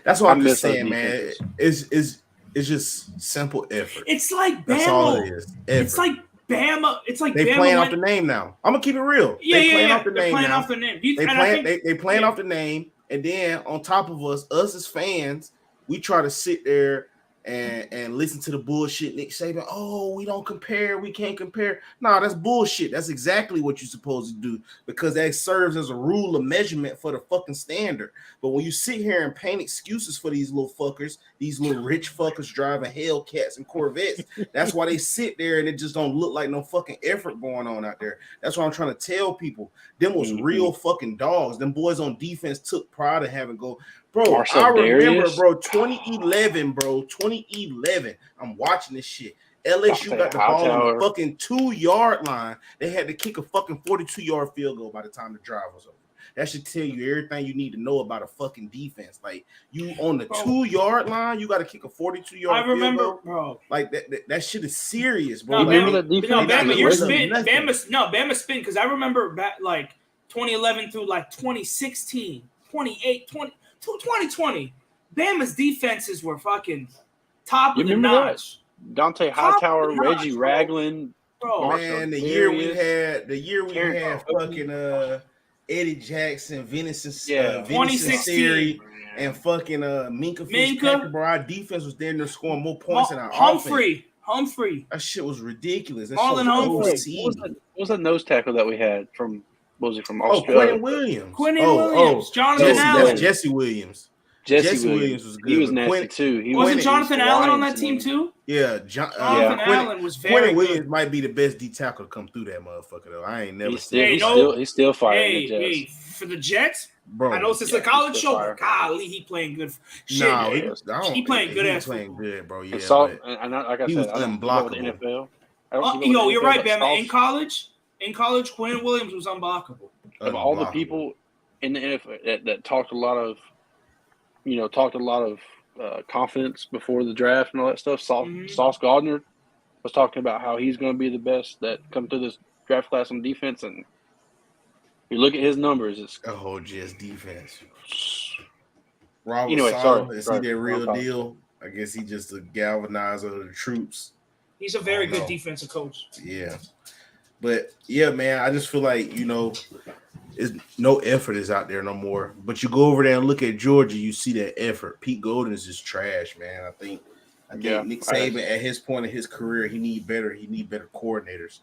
that's what I'm just saying, man. It's just simple effort. It's like Bama. That's all it is. Effort. It's like Bama. It's like they Bama playing off the name now. I'm gonna keep it real. They playing off the name now. They playing off the name, and then on top of us as fans, we try to sit there and listen to the bullshit Nick Saban. Oh, we don't compare. We can't compare. No, that's bullshit. That's exactly what you're supposed to do because that serves as a rule of measurement for the fucking standard. But when you sit here and paint excuses for these little fuckers, these little rich fuckers driving Hellcats and Corvettes, that's why they sit there and it just don't look like no fucking effort going on out there. That's what I'm trying to tell people. Them was real fucking dogs. Them boys on defense took pride in having go. Bro, I remember, 2011, bro. 2011. I'm watching this shit. LSU got the ball on the fucking 2-yard line. They had to kick a fucking 42-yard field goal by the time the drive was over. That should tell you everything you need to know about a fucking defense. Like, you on the 2-yard line, you got to kick a 42-yard field goal. Bro. Like, that shit is serious, bro. Bama, you're spitting. Bama spitting because I remember back like 2011 through like 2016, 2020, Bama's defenses were fucking top of the notch. Dante Hightower, Reggie Ragland, bro. Man, the year we had fucking Eddie Jackson, Venison 2016, and fucking Minka Fitzpatrick, bro. Our defense was there scoring more points than our offense. Humphrey. That shit was ridiculous. Humphrey. What was that nose tackle that we had from? What was it from Australia? Quentin Williams. Jonathan Allen. That's Jesse Williams. Jesse Williams was good. He was nasty too. Wasn't Jonathan Allen on that team too? Yeah, Jonathan Allen was very Quentin Williams might be the best D tackle to come through that motherfucker though. I ain't never seen. He's still firing. Hey, for the Jets. Bro, I know it's a college show, but golly, he playing good. Shit, he playing good ass playing good, bro. Yeah, and like I he said, was unblockable. NFL. You're right, Bama. In college, Quinn Williams was unblockable. Of all the people in the NFL that talked a lot of confidence before the draft and all that stuff, Sauce Gardner was talking about how he's going to be the best that come through this draft class on defense, and you look at his numbers. It's just defense. Anyway, is he the real deal? I guess he just a galvanizer of the troops. He's a very good defensive coach. Yeah. But, yeah, man, I just feel like, no effort is out there no more. But you go over there and look at Georgia, you see that effort. Pete Golden is just trash, man. I think Nick Saban, at his point in his career, he need better coordinators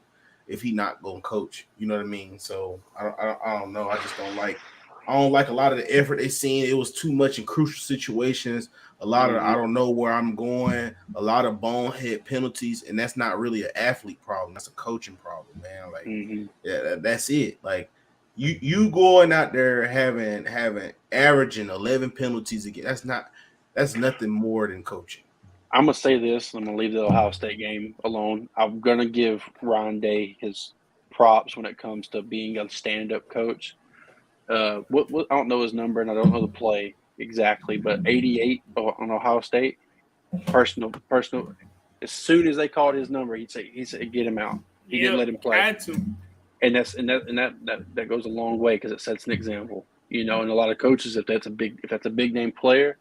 if he not going to coach. You know what I mean? So, I don't know. I don't like a lot of the effort they seen. It was too much in crucial situations. A lot of I don't know where I'm going. A lot of bonehead penalties, and that's not really an athlete problem. That's a coaching problem, man. Like, that's it. Like, you going out there having averaging 11 penalties again. That's nothing more than coaching. I'm gonna say this. I'm gonna leave the Ohio State game alone. I'm gonna give Ryan Day his props when it comes to being a stand-up coach. I don't know his number and I don't know the play exactly, but 88 on Ohio State, personal. As soon as they called his number, he said get him out. He didn't let him play. Had to. And that goes a long way because it sets an example. And a lot of coaches, if that's a big name player,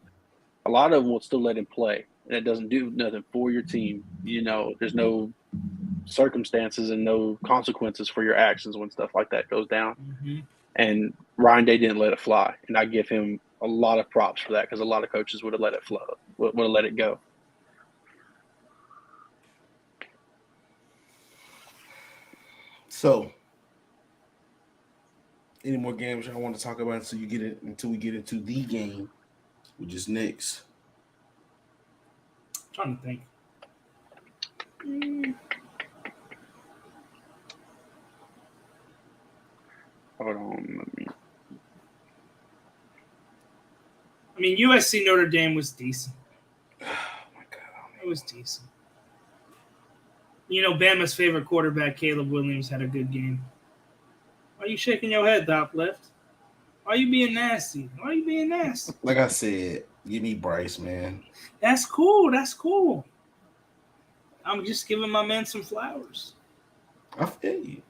a lot of them will still let him play, and it doesn't do nothing for your team. There's no circumstances and no consequences for your actions when stuff like that goes down. Mm-hmm. And Ryan Day didn't let it fly, and I give him a lot of props for that because a lot of coaches would have let it flow, would have let it go. So, any more games I want to talk about until we get into the game, which is next? I'm trying to think. Hold on. I mean, USC Notre Dame was decent. Oh my God, it was decent. Bama's favorite quarterback, Caleb Williams, had a good game. Why are you shaking your head, Top Left? Why are you being nasty? Like I said, give me Bryce, man. That's cool. I'm just giving my man some flowers. I feel you.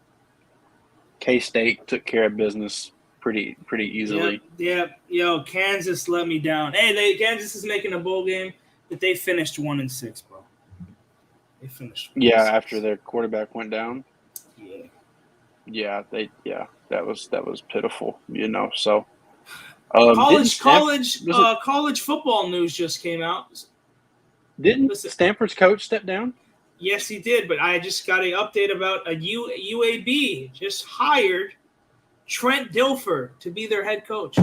K-State took care of business pretty easily. Yep. Yo, Kansas let me down. Hey, Kansas is making a bowl game, but they finished 1-6, bro. They finished. After their quarterback went down. Yeah. That was pitiful. So. College football news just came out. Didn't Stanford's coach step down? Yes, he did, but I just got an update about a UAB just hired Trent Dilfer to be their head coach.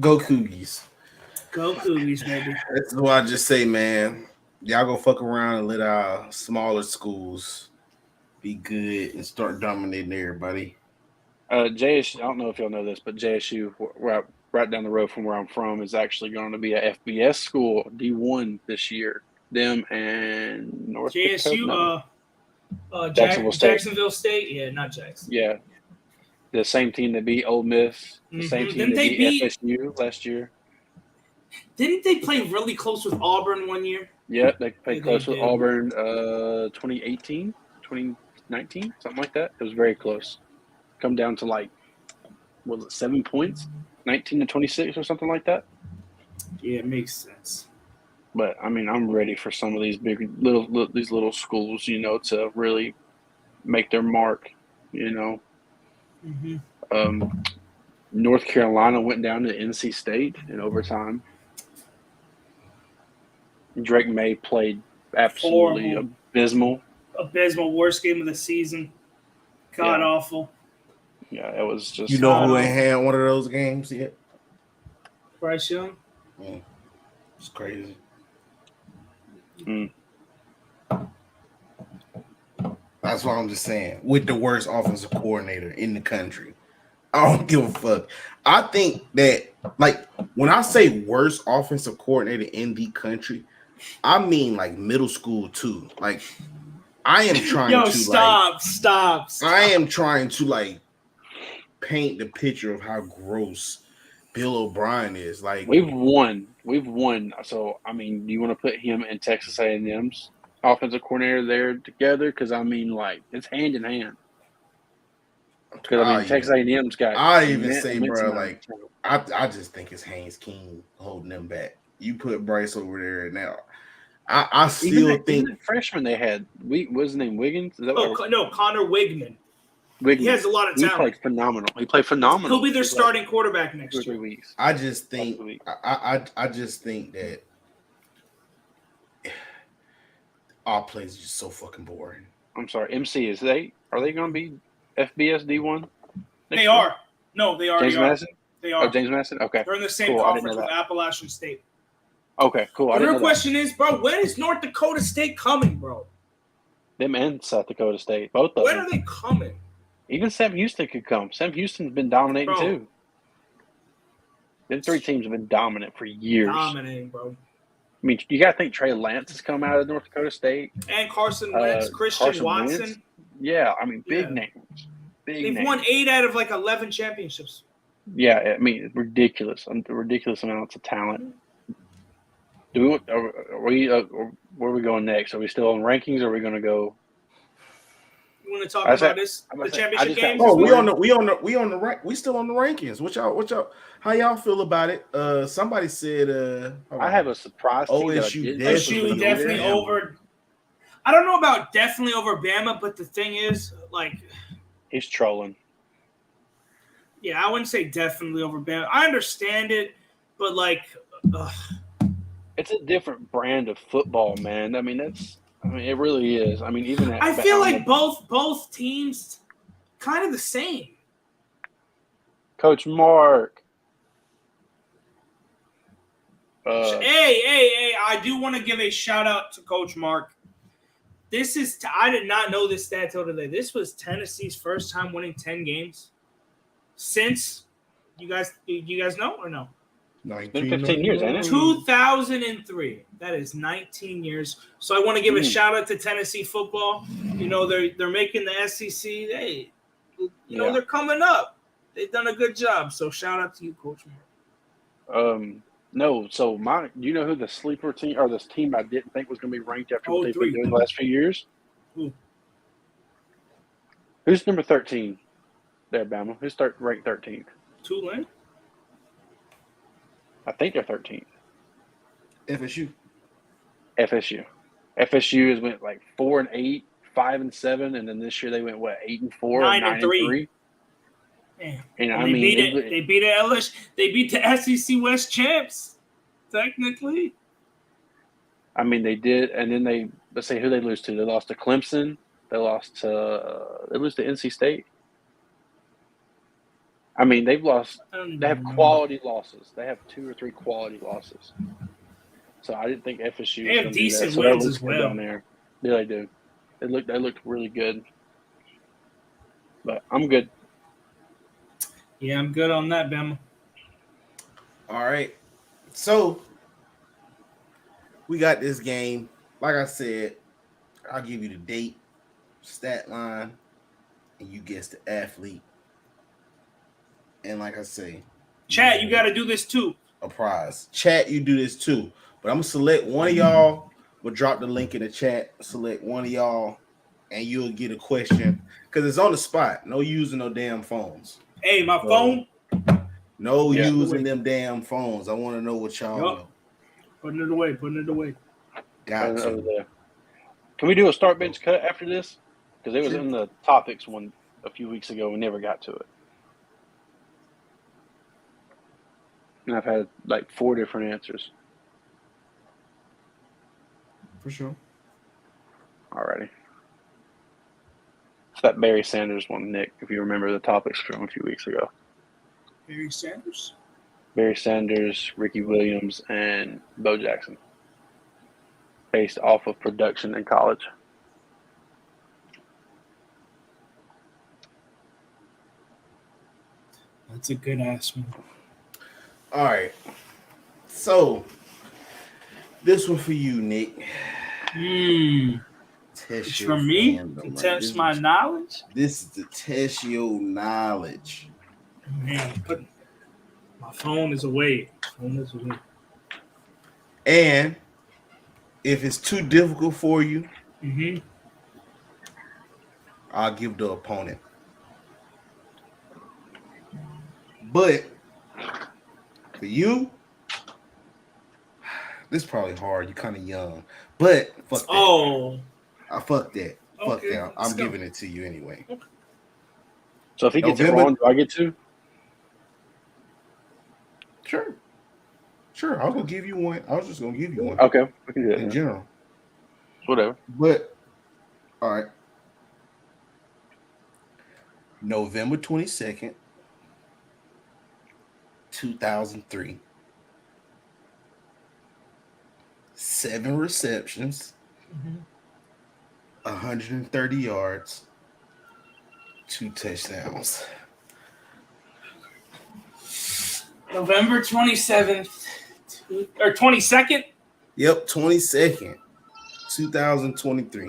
Go Cougies. Go Cougies, baby. That's what I just say, man. Y'all go fuck around and let our smaller schools be good and start dominating everybody. JSU, I don't know if y'all know this, but JSU, right down the road from where I'm from, is actually going to be a FBS school, D1 this year. Them and North JSU, Jacksonville State. Yeah, not Jackson. Yeah, the same team that beat Ole Miss, the same team that beat FSU last year. Didn't they play really close with Auburn one year? Yeah, they played close with Auburn 2018, 2019, something like that. It was very close. Come down to 7 points, 19-26 or something like that. Yeah, it makes sense. But I mean, I'm ready for some of these these little schools, to really make their mark. Mm-hmm. North Carolina went down to NC State in overtime. Drake May played absolutely abysmal. Worst game of the season. God awful. Yeah, it was just. Who ain't had one of those games yet? Bryce Young. Yeah, it's crazy. That's what I'm just saying. With the worst offensive coordinator in the country, I don't give a fuck. I think that, like, when I say worst offensive coordinator in the country, I mean like middle school too. Like, I am trying to stop. I am trying to like paint the picture of how gross Bill O'Brien is. Like, we've won. So I mean, do you want to put him and Texas A&M's offensive coordinator there together? Because I mean, like, it's hand in hand. Because I mean, Texas A&M's got. I even say, bro, like, I just think it's Haynes King holding them back. You put Bryce over there now. I still think even the freshman they had. What's his name? Wiggins? Is that no, Connor Wigman. He has a lot of talent. He played phenomenal. He'll be their starting quarterback next 2 or 3 year. weeks. I just think I just think that our plays are just so fucking boring. I'm sorry, MC. Are they going to be FBS D1? They are. No, they already James Madison? They are. Oh, James Madison? Okay. They're in the same conference with Appalachian State. Okay, cool. The real question is, bro, when is North Dakota State coming, bro? Them and South Dakota State, both of them. When are they coming? Even Sam Houston could come. Sam Houston's been dominating too. Them 3 teams have been dominant for years. Dominating, bro. I mean, you got to think Trey Lance has come out of North Dakota State. And Carson Wentz, Christian Watson. Wentz. Yeah, I mean, big names. They've won 8 out of like 11 championships. Yeah, I mean, ridiculous amounts of talent. Where are we going next? Are we still on rankings, or are we going to go? You want to talk about the championship games? Oh, we still on the rankings. What y'all? How y'all feel about it? Somebody said, I have a surprise. OSU definitely over. I don't know about definitely over Bama, but the thing is, like, he's trolling. Yeah, I wouldn't say definitely over Bama. I understand it, but like, it's a different brand of football, man. I mean, it really is. I mean, even I feel like both teams kind of the same. Coach Mark. Hey! I do want to give a shout out to Coach Mark. I did not know this stat till today. This was Tennessee's first time winning 10 games since you guys know or no? It's been 15 years, ain't it? 2003. That is 19 years. So I want to give a shout out to Tennessee football. You know, they're making the SEC. Hey, they're coming up. They've done a good job. So shout out to you, Coach Mark. No, so do you know who the sleeper team or this team I didn't think was going to be ranked after what they've been doing the last few years? Who's number 13 there, Bama? Who's ranked 13th? Tulane? I think they're 13th. FSU. FSU has went like 4-8, 5-7, and then this year they went 8-4, 9-3. Man. And they beat LSU. They beat the SEC West champs, technically. I mean, they did, and then let's say who they lose to. They lost to Clemson. They lose to NC State. I mean, they've lost. They have quality losses. They have 2 or 3 quality losses. So I didn't think FSU. They have decent wins as well. Down there. Yeah, they do. They looked really good. But I'm good. Yeah, I'm good on that, Bama. All right. So we got this game. Like I said, I'll give you the date, stat line, and you guess the athlete. And like I say, chat, you got to do this too. A prize. Chat, you do this too. But I'm going to select one of y'all. We'll drop the link in the chat. Select one of y'all, and you'll get a question. Because it's on the spot. No using no damn phones. Hey, my phone? No using them damn phones. I want to know what y'all know. Putting it away. Got to. Can we do a start bench cut after this? Because it was in the topics one a few weeks ago. We never got to it. And I've had like 4 different answers. For sure. Alrighty. It's that Barry Sanders one, Nick, if you remember the topics from a few weeks ago. Barry Sanders? Barry Sanders, Ricky Williams, and Bo Jackson. Based off of production in college. That's a good ass one. All right. So, this one for you, Nick. Test It's your for me fandom, to right? test my knowledge. This is to test your knowledge. Man, my phone is away. And if it's too difficult for you, I'll give the opponent. But for you, this is probably hard. You're kind of young. But fuck that. Fuck that. Fuck that. I'm giving it to you anyway. Okay. So if he gets it wrong, do I get to? Sure. I was gonna give you one. I was just gonna give you one. Okay, we can do that in general. Whatever. But all right. November 22nd, 2003. 7 receptions, 130 yards, 2 touchdowns. November 27th or 22nd? Yep, 22nd, 2023.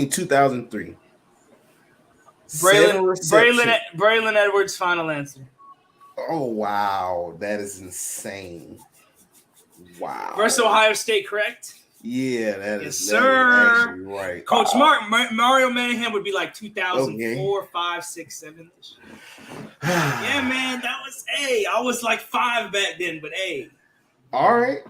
2003. Braylon Edwards' final answer. Oh, wow. That is insane. Wow. Versus Ohio State, correct? Yeah, that is sir. Actually right. Coach Mario Manningham would be like 2004, 5, 6, 7. Yeah, man, that was I was like 5 back then, but All right.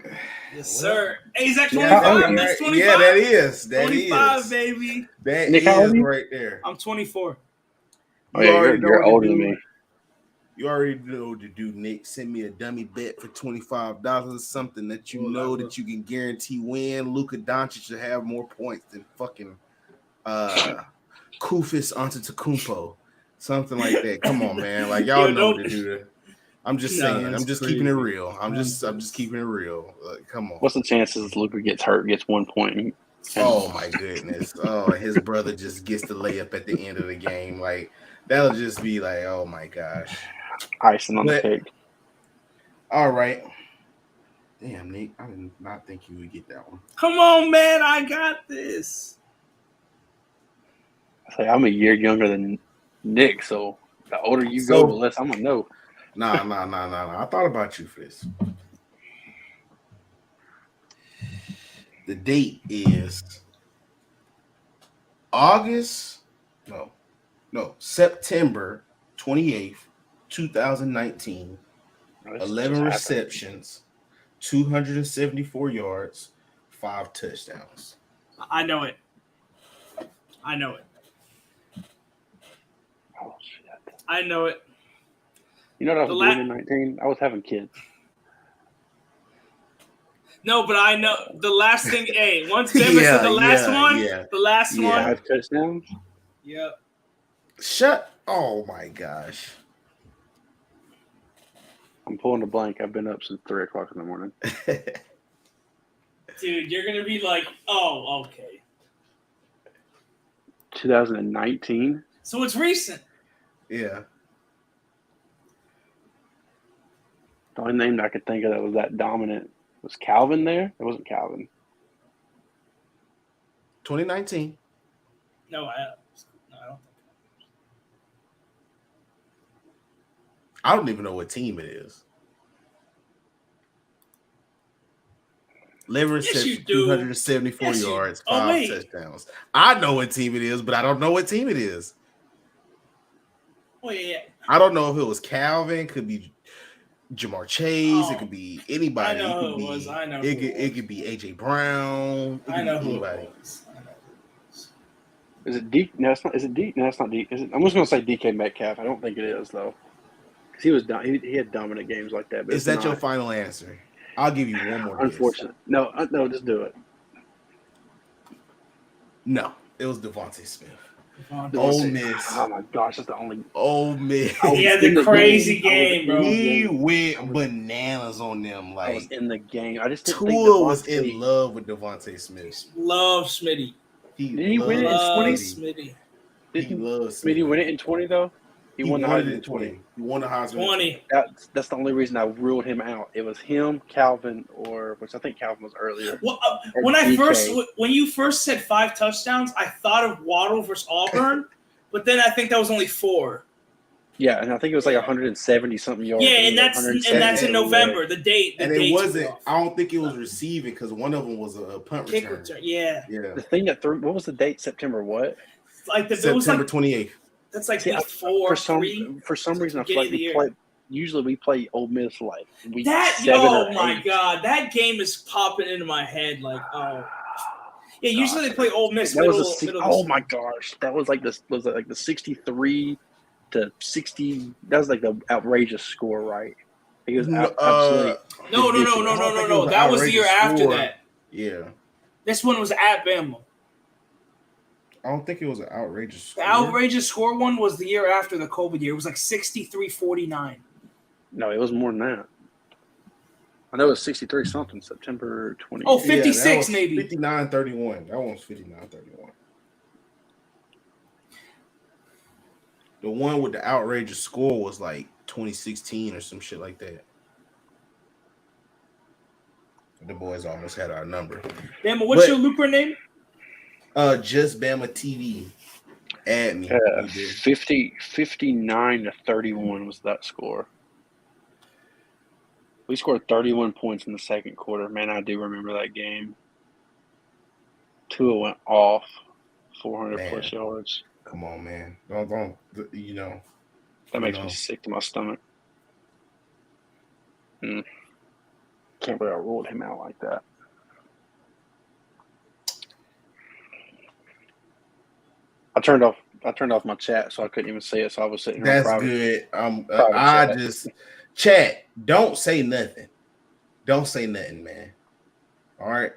Yes, sir. Hey, is that 25? That's 25. Yeah, that is. 25, baby. That is right there. I'm 24. You're older than me. You already know what to do, Nick. Send me a dummy bet for $25, something that you know that you can guarantee win. Luka Doncic should have more points than fucking Kufis Antetokounmpo. Something like that. Come on, man. Like y'all know what to do. I'm just saying. I'm just keeping it real. I'm just keeping it real. Come on. What's the chances Luka gets 1 point? Oh my goodness. Oh, his brother just gets the layup at the end of the game. Like that'll just be like, oh my gosh. Icing on the cake. All right. Damn, Nick. I did not think you would get that one. Come on, man. I got this. I'm a year younger than Nick, so the older you go, the less I'm going to know. Nah. I thought about you for this. The date is September 28th, 2019. 11 receptions, 274 yards, 5 touchdowns. I know it. Oh, shit. I know it. You know what I was doing in 19? I was having kids. No, but I know the last thing. Once Denver said the last one. 5 touchdowns? Yep. Oh, my gosh. I'm pulling a blank. I've been up since 3 o'clock in the morning. Dude, you're going to be like, oh, okay. 2019? So it's recent. Yeah. The only name I could think of that was that dominant was Calvin there. It wasn't Calvin. 2019. No, I don't. I don't even know what team it is. 11 receptions, 274 yards, 5 touchdowns. I know what team it is, but I don't know what team it is. Oh, yeah. I don't know if it was Calvin. Could be Jamar Chase. It could be anybody. I know who it was. It could be AJ Brown. I know who it was. Is it D? No, it's not. Is it D? No, it's not D. Is it? I'm just going to say DK Metcalf. I don't think it is though, because he had dominant games like that. But is that your final answer? I'll give you one more. Unfortunate. No, just do it. No, it was Devontae Smith. Ole Miss. Oh my gosh, that's the only. Ole Miss. He had the crazy game, bro. He went bananas on them. Like I was in the game. I just didn't Tua was in love with Devontae Smith. Love Smitty. Did he win it in 20? Smitty. Did he win it in 20 though? He won the Heisman 20. He won the Heisman 20. That's the only reason I ruled him out. It was him, Calvin, which I think Calvin was earlier. Well, when you first said 5 touchdowns, I thought of Waddle versus Auburn, but then I think that was only 4. Yeah, and I think it was like 170 something yards. Yeah, and that's in November. The date. And it wasn't. I don't think it was receiving because one of them was a punt return. Yeah. The thing that threw. What was the date? September what? September 28th. That's like week 4, 3. For some reason, I feel like we play. Usually, we play Ole Miss like week 7 Oh or my 8. God, that game is popping into my head like Yeah, usually they play Ole Miss. Oh my gosh, that was like this. Was it like the 63 to 60? That was like the outrageous score, right? It was absolutely. No. That was the year after that. Yeah. This one was at Bama. I don't think it was an outrageous score. The outrageous score one was the year after the COVID year. It was like 63-49. No, it was more than that. I know it was 63 something, September 20. Oh, 56 maybe. 59-31. That one was 59-31. The one with the outrageous score was like 2016 or some shit like that. The boys almost had our number. Bama, what's your looper name? Just Bama TV. Add me. 59-31 was that score. We scored 31 points in the second quarter. Man, I do remember that game. Tua went off 400 plus yards. Come on, man. Don't That makes me sick to my stomach. Can't believe I ruled him out like that. I turned off my chat, so I couldn't even see it. So I was sitting here. That's good. Chat. Don't say nothing. Don't say nothing, man. All right.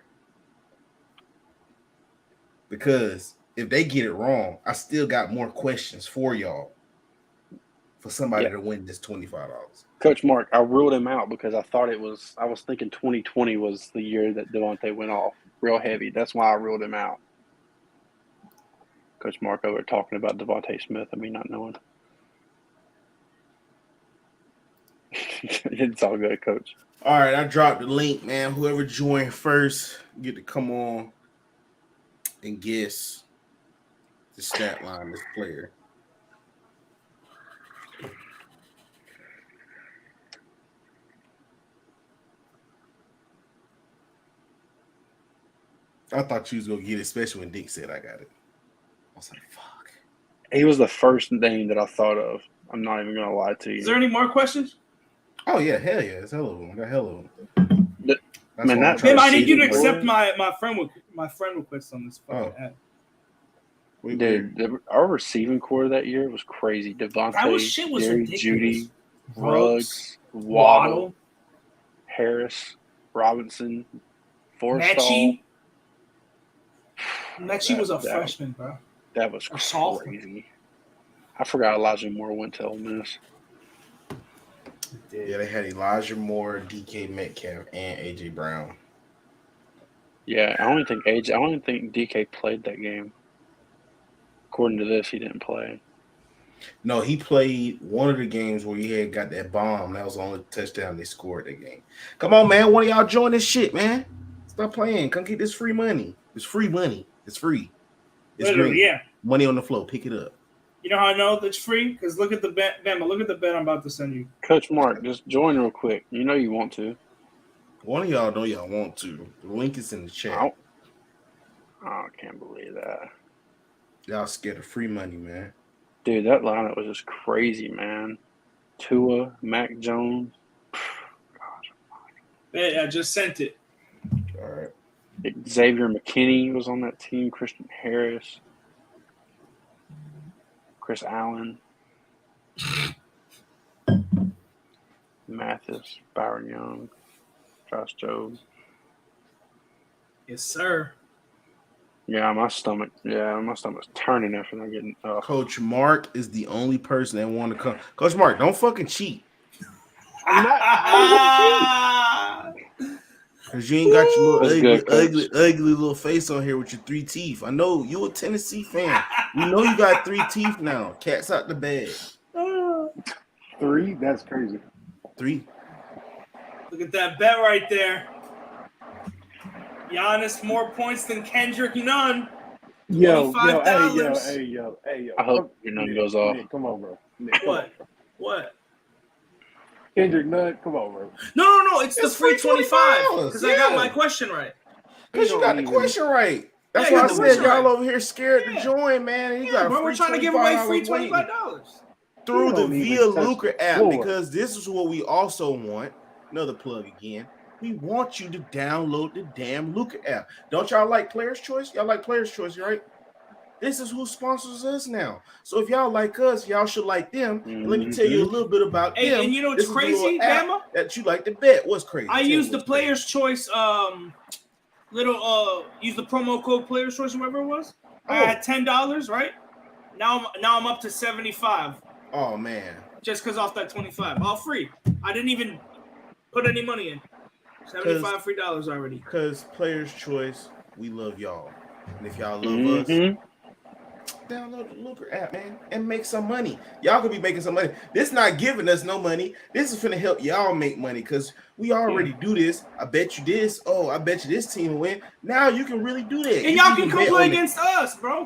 Because if they get it wrong, I still got more questions for y'all. For somebody to win this $25. Coach Mark, I ruled him out because I was thinking 2020 was the year that Devontae went off real heavy. That's why I ruled him out. Coach Mark over talking about Devontae Smith and me not knowing. It's all good, Coach. All right, I dropped the link, man. Whoever joined first, get to come on and guess the stat line of this player. I thought you was gonna get it, especially when Dick said I got it. I was like, fuck. He was the first name that I thought of. I'm not even gonna lie to you. Is there any more questions? Oh yeah, hell yeah, it's hell of them. I got hell of them. I need you to accept my friend request on this fucking app. Dude, our receiving core that year was crazy. Devontae, Jerry, Judy, Ruggs, Waddle, Harris, Robinson, Forrestall. Mechie was a freshman, bro. That was crazy. I forgot Elijah Moore went to Ole Miss. Yeah, they had Elijah Moore, DK Metcalf, and AJ Brown. Yeah, I don't think DK played that game. According to this, he didn't play. No, he played one of the games where he had got that bomb. That was the only touchdown they scored that game. Come on, man. One of y'all join this shit, man. Stop playing. Come get this free money. It's free money. It's free. It's green. Yeah. Money on the floor. Pick it up. You know how I know that's free? Because look at the bet, Bama. Look at the bet I'm about to send you. Coach Mark, just join real quick. You know you want to. One of y'all know y'all want to. The link is in the chat. I can't believe that. Y'all scared of free money, man. Dude, that lineup was just crazy, man. Tua, Mac Jones. Gosh. Yeah, I just sent it. All right. Xavier McKinney was on that team. Christian Harris. Chris Allen. Mathis. Byron Young. Josh Jobe. Yes, sir. Yeah, my stomach's turning after not getting Coach Mark is the only person that want to come. Coach Mark, don't fucking cheat. I'm not. Because you ain't got your little ugly little face on here with your 3 teeth. I know you a Tennessee fan. You know you got 3 teeth now. Cat's out the bag. 3? That's crazy. 3. Look at that bet right there. Giannis more points than Kendrick Nunn. $25. Yo. I hope your name goes off. Nick, come on, bro. What? Kendrick Nunn, come on, bro. No. It's the free 25 because I got yeah. my question right. Because you got the question right. That's why I said y'all over here scared to join, man. And you got a free we're trying to give away free $25 through the Via Lucre app because this is what we also want. Another plug again. We want you to download the damn Lucre app. Don't y'all like Player's Choice? Y'all like Player's Choice, right? This is who sponsors us now. So if y'all like us, y'all should like them. And let me tell you a little bit about them. And you know what's crazy, Bama? That you like to bet. What's crazy? I used the Player's Choice use the promo code Player's Choice, whatever it was. I had $10, right? Now I'm up to $75. Oh man. Just because off that 25. All free. I didn't even put any money in. $75 free dollars already. Because Player's Choice, we love y'all. And if y'all love us, download the Lucre app, man, and make some money. Y'all could be making some money. This not giving us no money. This is finna help y'all make money because we already do this. I bet you this. Oh, I bet you this team will win. Now you can really do that. And y'all can come play against us, bro.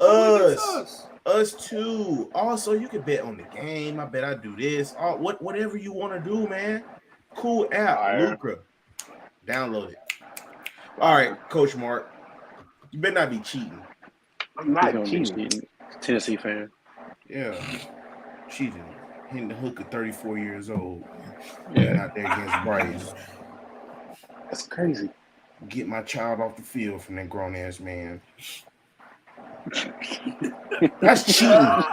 Us too. Also, you can bet on the game. I bet I do this. Whatever you want to do, man. Cool app, Lucre. Download it. All right, Coach Mark. You better not be cheating. I'm not cheating. Tennessee fan. Yeah. Cheating. Hitting the hook at 34 years old. Yeah, out there against Bryce. That's crazy. Get my child off the field from that grown ass man. That's cheating.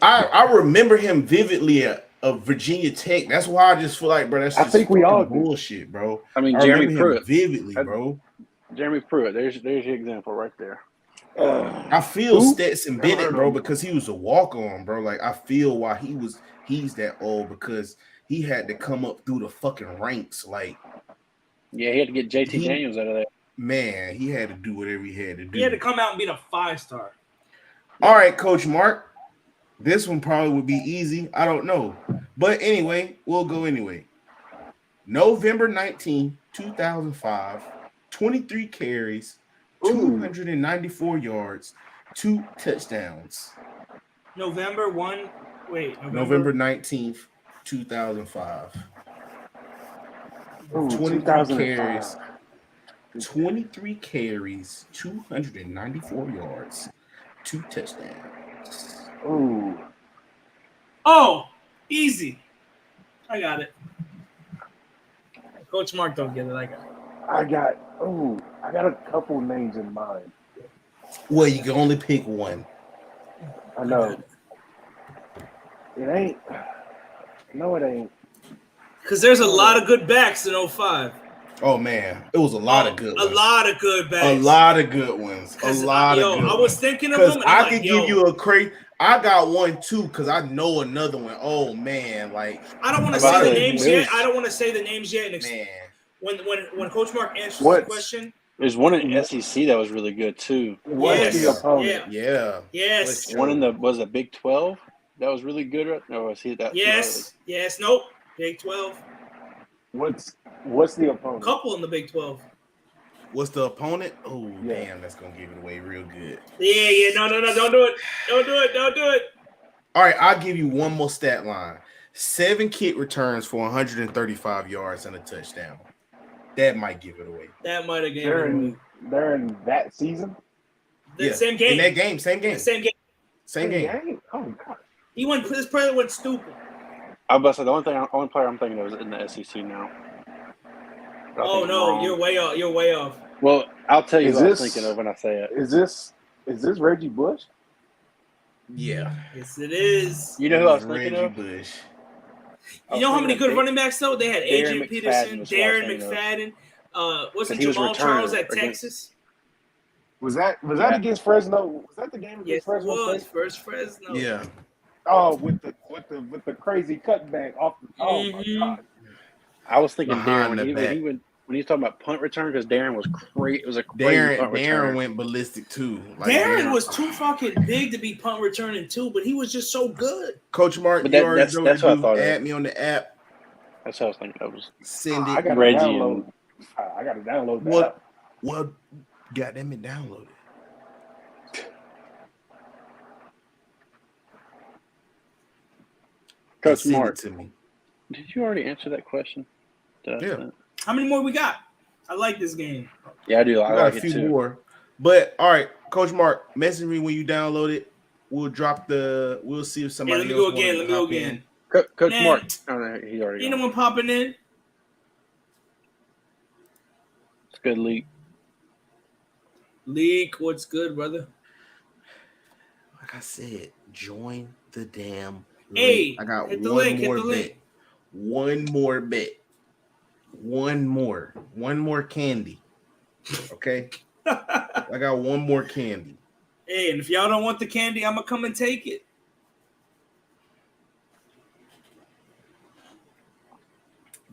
I remember him vividly at Virginia Tech. That's why I just feel like, bro, that's just we all bullshit, bro. I mean, Jeremy Pruitt vividly, bro. Jeremy Pruitt. There's your example right there. I feel Stetson Bennett, bro, because he was a walk-on, bro. Like I feel why he's that old because he had to come up through the fucking ranks. Like, yeah, he had to get JT Daniels out of there. Man, he had to do whatever he had to do. He had to come out and beat a 5-star. All right, Coach Mark. This one probably would be easy. I don't know. But anyway, we'll go anyway. November 19, 2005, 23 carries, 294 yards, 2 touchdowns. November 19th, 2005. 23 carries, 294 yards, 2 touchdowns. Oh, easy. I got it. Coach Mark don't get it. I got a couple names in mind. Well, you can only pick one. I know. It ain't. No, it ain't. Because there's a lot of good backs in 05. Oh, man. It was a lot of good ones. A lot of good backs. A lot of good ones. A lot of good ones. I was thinking of them. I can give you a crazy. I got one, too, because I know another one. Oh, man. Like, I don't want to say the names yet. I don't want to say the names yet. Man. When Coach Mark answers the question. There's one in SEC that was really good, too. Yeah. Yes. One in the Big 12 that was really good. No, was he that? Yes. Nope. Big 12. What's the opponent? Couple in the Big 12. What's the opponent? Oh, damn, that's gonna give it away real good. Yeah. No, don't do it. Don't do it. All right, I'll give you one more stat line. 7 kick returns for 135 yards and a touchdown. That might give it away. That might have given it away. They're in that season? Same game. In that game, same game. Same game. Oh, God. This player went stupid. I was about to say, the only player I'm thinking of is in the SEC now. Oh, no, you're way off. Well, I'll tell you what I'm thinking of when I say it. Is this Reggie Bush? Yeah. Yes, it is. You know who I was thinking of? Bush. You know how many good running backs, though? They had A.J. Peterson, Darren McFadden. Wasn't Jamal Charles at Texas? Was that against Fresno? Was that the game against Fresno? Yes, it was. First Fresno. Yeah. Oh, with the crazy cutback off the. Oh my God! I was thinking Darren when he's talking about punt return, because Darren was crazy. It was a crazy punt return. Darren went ballistic too. Like Darren was too fucking big to be punt returning too, but he was just so good. Coach Mark, but you already know that's what I thought. Add me on the app. That's what I was thinking. I was send it. I got Reggie download. I got to download that. What? Well, goddamn it, download it. Coach Mark, to me. Did you already answer that question? Yeah. How many more we got? I like this game. Yeah, I do. I like a few more. But all right, Coach Mark, message me when you download it. We'll see if somebody. Let me go again. Coach Mark. Oh, he's already. Ain't no one popping in. It's good, Leak. Leak, what's good, brother? Like I said, join the damn. Hey, I got one more bet. One more bet. One more candy. Okay. I got one more candy. Hey, and if y'all don't want the candy, I'm gonna come and take it.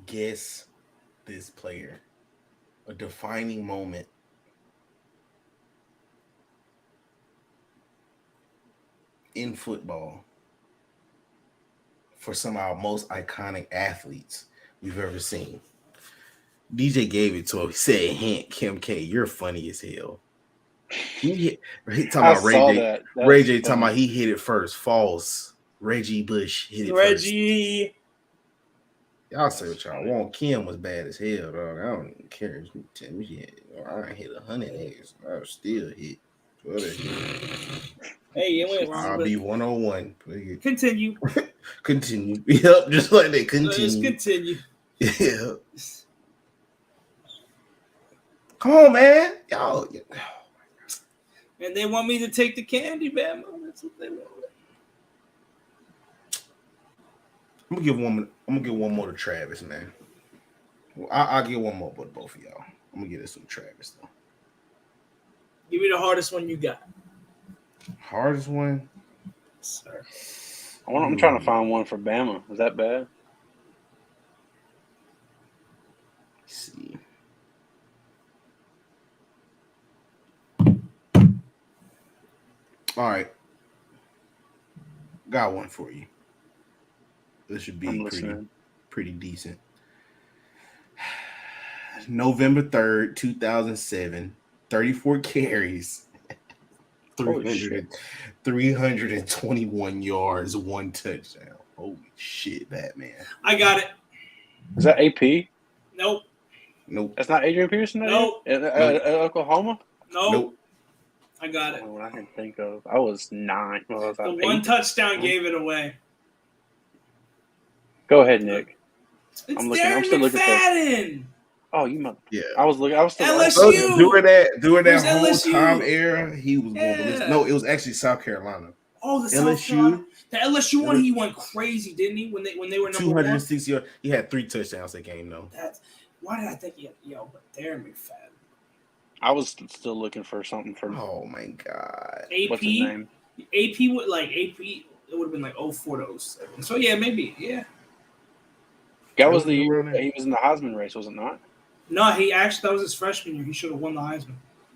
Guess this player. A defining moment. In football. For some of our most iconic athletes we've ever seen. DJ gave it to him. He said, "Hint, Kim K, you're funny as hell." He talking about Ray J talking about he hit it first. False. Reggie Bush hit it first. Y'all say what y'all want. Kim was bad as hell, dog. I don't even care. You tell me I hit 100 eggs. I still hit. Hey, it went wrong. I'll be 101. Continue. Continue. Yep, just like that. Continue. Let's continue. Yeah. Come on, man. Y'all. And they want me to take the candy, man. That's what they want. I'm gonna give one more to Travis, man. Well, I'll give one more, but both of y'all. I'm gonna give this to Travis though. Give me the hardest one you got. Hardest one, sir. I'm trying to find one for Bama. Is that bad? Let's see. All right. Got one for you. This should be pretty decent. November 3rd, 2007, 34 carries, 321 yards, 1 touchdown. Holy shit, Batman. I got it. Is that AP? Nope. That's not Adrian Peterson? Nope. Oklahoma? Nope. I got it. What I can think of. I was 9. The 1 touchdown gave it away. Go ahead, Nick. I'm still looking for. Oh, you mother. Yeah. I was still LSU. During that whole LSU? time era, he was going. No, it was actually South Carolina. Oh, the LSU. The LSU one, he went crazy, didn't he? When they were number 260 yards. He had 3 touchdowns that game, though. Why did I think but Darren McFadden. I was still looking for something from. Oh my God. AP. What's his name? AP would AP. It would have been like 04 to 07. So yeah, maybe That was the year that he was in the Heisman race, was it not? No, that was his freshman year. He should have won the Heisman,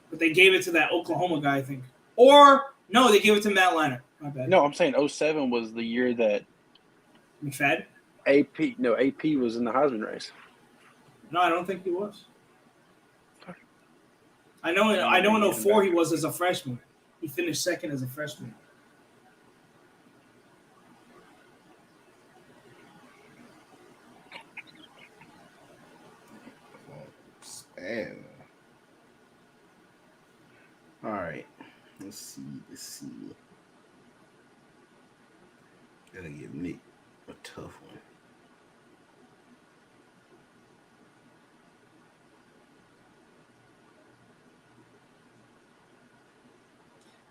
but they gave it to that Oklahoma guy, I think. Or no, they gave it to Matt Leinart. My bad. No, I'm saying 07 was the year that McFadden. AP was in the Heisman race. No, I don't think he was. I know in 04 he was as a freshman. He finished second as a freshman. Man. All right. Let's see. Gotta give Nick a tough one.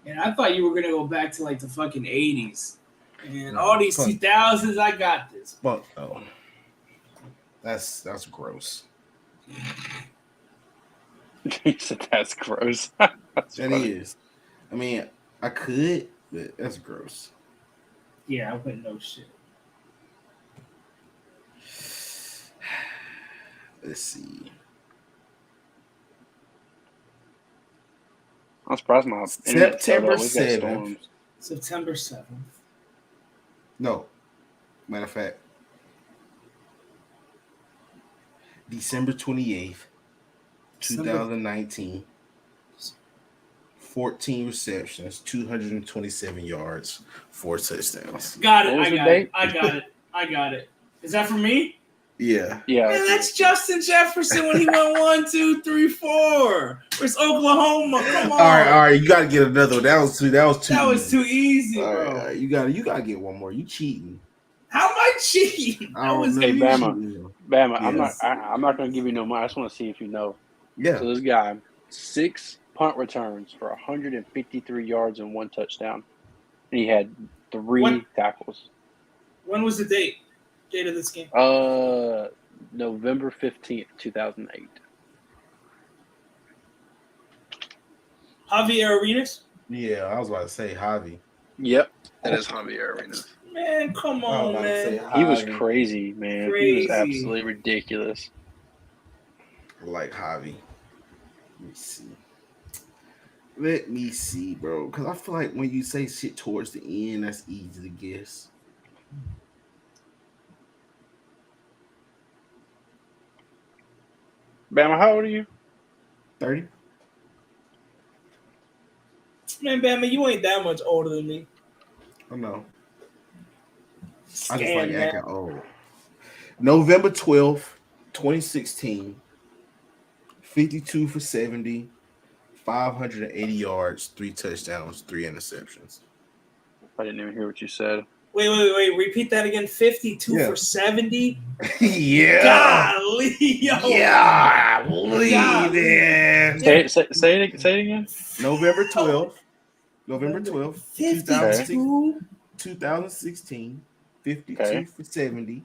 And I thought you were gonna go back to like the fucking 80s. And all these 2000s, I got this. But no. That's gross. He said that's gross. That is. I mean, I could, but that's gross. Yeah, I wouldn't know shit. Let's see. I'm surprised my September 7th. September 7th. No. Matter of fact. December 28th, 2019. 14 receptions, 227 yards, 4 touchdowns. Got it. I got it. Is that for me? Yeah. Man, that's Justin Jefferson when he went 1, 2, 3, 4. Where's Oklahoma? Come on. All right. You got to get another one. That was too easy, all bro. right. You got to get one more. You cheating. How am I cheating? Hey, Bama. Yes. I'm not going to give you no more. I just want to see if you know. Yeah. So this guy, 6 punt returns for 153 yards and 1 touchdown. And he had 3 tackles. When was the date of this game? November 15th, 2008. Javier Arenas? Yeah, I was about to say Javi. Yep, that is Javier Arenas. Man, come on, man. He was crazy, man. He was absolutely ridiculous. Like Javi. Let me see, bro. Because I feel like when you say shit towards the end, that's easy to guess. Bama, how old are you? 30. Man, Bama, you ain't that much older than me. I know. I just like acting old. November 12th, 2016. 52 for 70. 580 yards, 3 touchdowns, 3 interceptions. I didn't even hear what you said. Wait. Repeat that again. 52 for 70? Yeah. Golly, yo. Yeah, believe it. Say it again. November 12th, 2016. 52 for 70.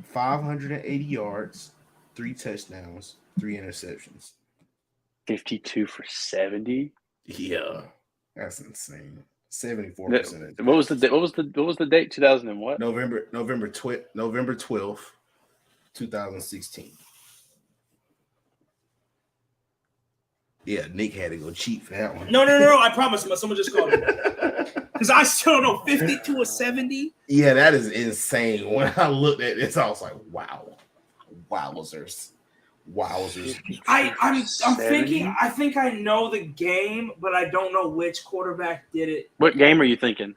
580 yards, 3 touchdowns, 3 interceptions. 52 for 70. Yeah, that's insane. 74%. What was the date? 2000 and what? November 12th, 2016. Yeah, Nick had to go cheat for that one. No. I promise. Someone just called me. Because I still don't know. 52 or 70? Yeah, that is insane. When I looked at this, I was like, wow. Wowzers. I'm thinking. I think I know the game, but I don't know which quarterback did it. What game are you thinking?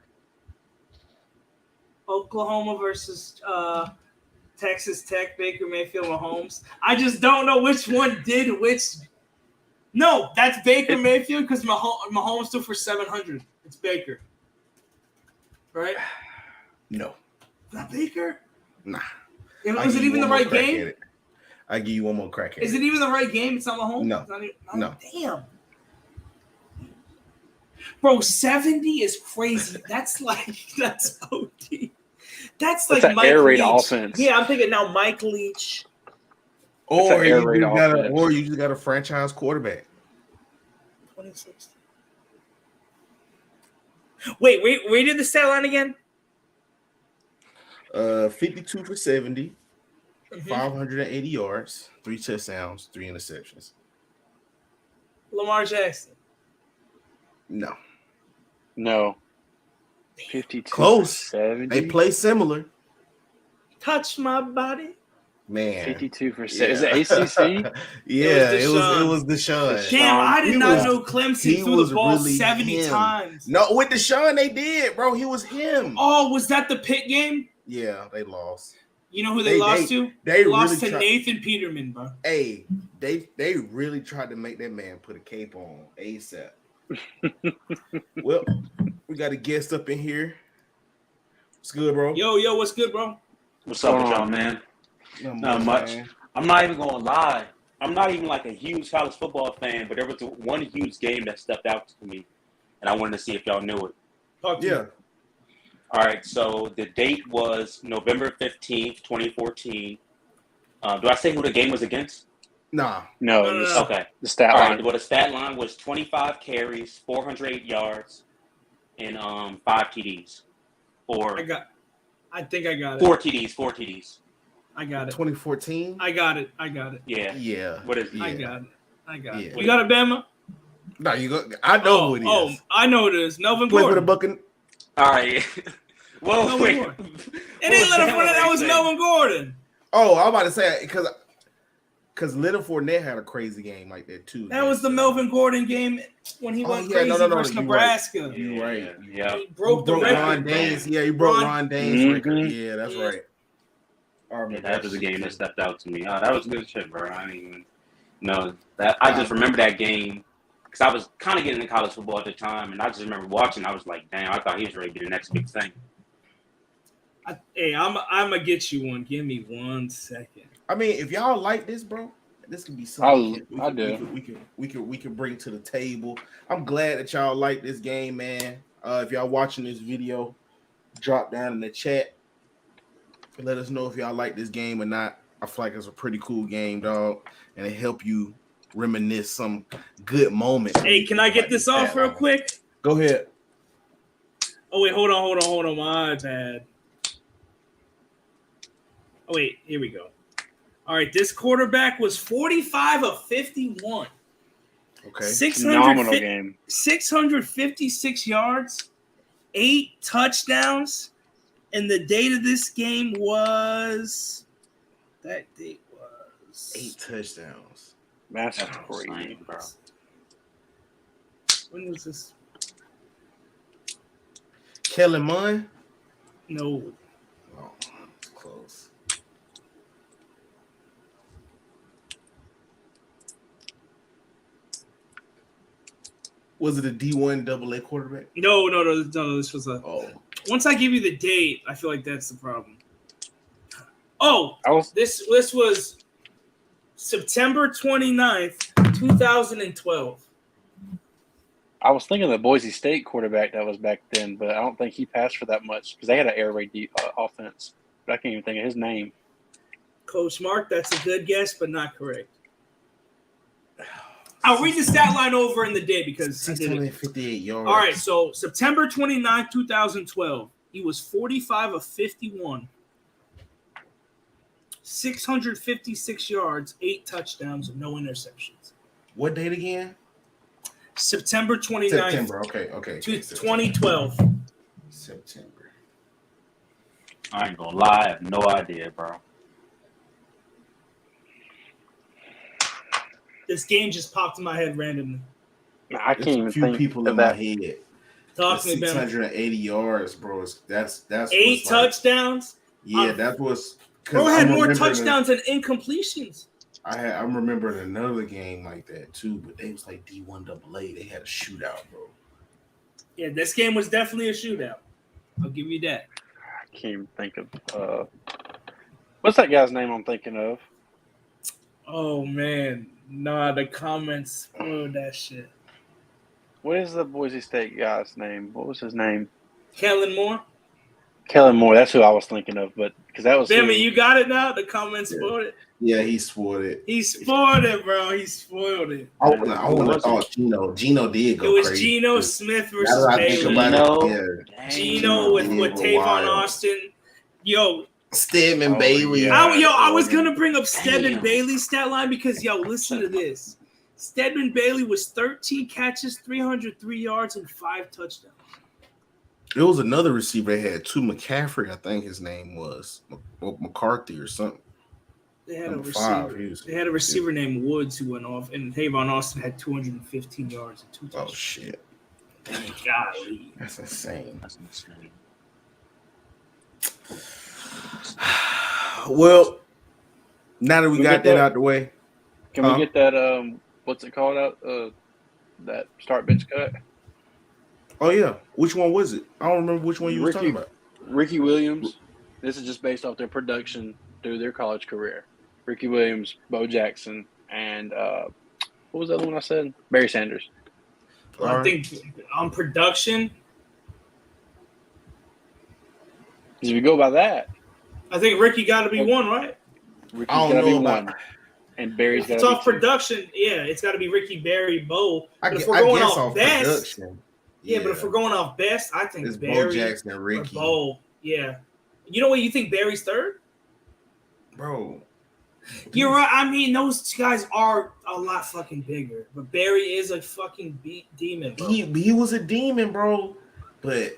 Oklahoma versus Texas Tech, Baker Mayfield, Mahomes. I just don't know which one did which. No, that's Baker Mayfield because Mahomes threw for 700. It's Baker, right? No, not Baker. Nah. Was it even the right game? I give you one more crack at it. Is it even the right game? It's not Mahomes? No. Damn. Bro, 70 is crazy. That's OD. That's like an Mike air raid Leach. Offense. Yeah, I'm thinking now Mike Leach. Or you just got a franchise quarterback. 2016. Wait, where did the stat line again? 52 for 70. 580 yards, 3 touchdowns, 3 interceptions. Lamar Jackson. No. 52. Close. 70. They play similar. Touch my body. Man. 52 for 70. Is it ACC? Yeah, it was Deshaun. Damn, I did not know Clemson threw the ball really 70 times. No, with Deshaun they did, bro. He was him. Oh, was that the Pitt game? Yeah, they lost. You know who they lost to? They lost to Nathan Peterman, bro. Hey, they really tried to make that man put a cape on ASAP. Well, we got a guest up in here. What's good, bro? Yo, what's good, bro? What's up with y'all, man? Not much. Man. I'm not even gonna lie. I'm not even like a huge college football fan, but there was one huge game that stepped out to me, and I wanted to see if y'all knew it. Yeah. All right, so the date was November 15th, 2014. Do I say who the game was against? No. Okay. The stat line. Right, well, the stat line was 25 carries, 408 yards, and 5 TDs. I think I got it. 4 TDs. I got it. 2014? I got it. Yeah. Yeah. What is it? I got it. Yeah. You got it, Bama? No, you go. I know who it is. Oh, I know it is. Melvin Play for the Gordon. Buccaneers. All right. Well, Melvin wait. Gordon. It ain't Leonard Fournette. That was Melvin Gordon. Oh, I'm about to say because Leonard Fournette had a crazy game like that too. That was the Melvin Gordon game when he went crazy versus Nebraska. Right. You're right. Yeah. He broke the record. Ron Dane's. Yeah, he broke Ron Dane's record. Yeah, that's right. That was the game that stepped out to me. Oh, that was good shit, bro. I didn't even know that. I just remember that game because I was kind of getting into college football at the time, and I just remember watching. I was like, damn, I thought he was ready to be the next big thing. Hey, I'm gonna get you one. Give me 1 second. I mean, if y'all like this, bro, this could be something we can bring to the table. I'm glad that y'all like this game, man. If y'all watching this video, drop down in the chat and let us know if y'all like this game or not. I feel like it's a pretty cool game, dog, and it help you reminisce some good moments. Hey, can I get this off real quick? Go ahead. Oh wait, hold on. My iPad. Oh wait, here we go. All right, this quarterback was 45 of 51. Okay, phenomenal game. 656 yards, 8 touchdowns, and the date of this game was 8 touchdowns. That's crazy, bro. When was this? Kellen Mond? No. Oh, close. Was it a D1 AA quarterback? No. This was a. Oh. Once I give you the date, I feel like that's the problem. Oh, this was September 29th, 2012. I was thinking the Boise State quarterback that was back then, but I don't think he passed for that much because they had an air raid offense. But I can't even think of his name. Coach Mark, that's a good guess, but not correct. I'll read the stat line over in the day because 658 yards. All right, so September 29th, 2012, he was 45 of 51. 656 yards, 8 touchdowns, and no interceptions. What date again? September 29th. September, okay. 2012. September. I ain't gonna lie, I have no idea, bro. This game just popped in my head randomly. I can't even think people in my head. Talk to me about 680 yards, bro. That's 8 touchdowns. Yeah, that was. Bro had more touchdowns than incompletions. I remember another game like that too, but they was like D1 AA. They had a shootout, bro. Yeah, this game was definitely a shootout. I'll give you that. I can't even think of what's that guy's name I'm thinking of? Oh man. Nah, the comments spoiled that shit. What is the Boise State guy's name? What was his name? Kellen Moore. Kellen Moore. That's who I was thinking of, but because that was. Bammy, you got it now. The comments spoiled it. Yeah, he spoiled it. He spoiled it, bro. He spoiled it. I would have thought Geno. Geno did go. It was crazy. Geno Smith versus Bailey. Geno with Tavon Austin. Yo. Stedman Bailey. Yeah. I was gonna bring up Stedman Bailey's stat line because listen to this. Stedman Bailey was 13 catches, 303 yards, and 5 touchdowns. There was another receiver that had 2 McCaffrey, I think his name was McCarthy or something. They had a receiver. They had a receiver named Woods who went off, and Tavon Austin had 215 yards and 2 touchdowns. Oh shit! Golly, that's insane. Well, now that we got that out the way, can we get that? What's it called out? That start bench cut. Oh yeah, which one was it? I don't remember which one you were talking about. Ricky Williams. This is just based off their production through their college career. Ricky Williams, Bo Jackson, and what was the other one I said? Barry Sanders. I think on production. If you go by that, I think Ricky got to be one, right? Ricky's got to be one, and Barry's got to be 2. It's off production. Yeah, it's got to be Ricky, Barry, Bo. But if we're going off best, production. Yeah, but if we're going off best, I think it's Barry, Bo Jackson and Ricky. Bo, yeah. You know what? You think Barry's third? Bro. You're right. I mean, those guys are a lot fucking bigger, but Barry is a fucking demon, bro. He was a demon, bro. But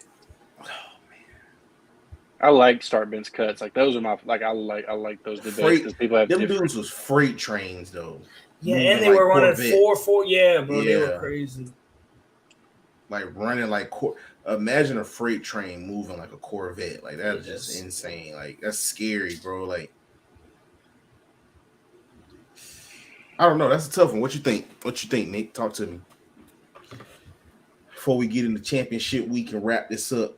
I like start bench cuts. Like those are my I like those debates because people have them different. dudes was freight trains though. Yeah, and they were running 4-4. Yeah, bro, they were crazy. Like running like imagine a freight train moving like a Corvette. Like that's just insane. Like that's scary, bro. Like I don't know. That's a tough one. What you think? What you think, Nick? Talk to me before we get into championship week and wrap this up.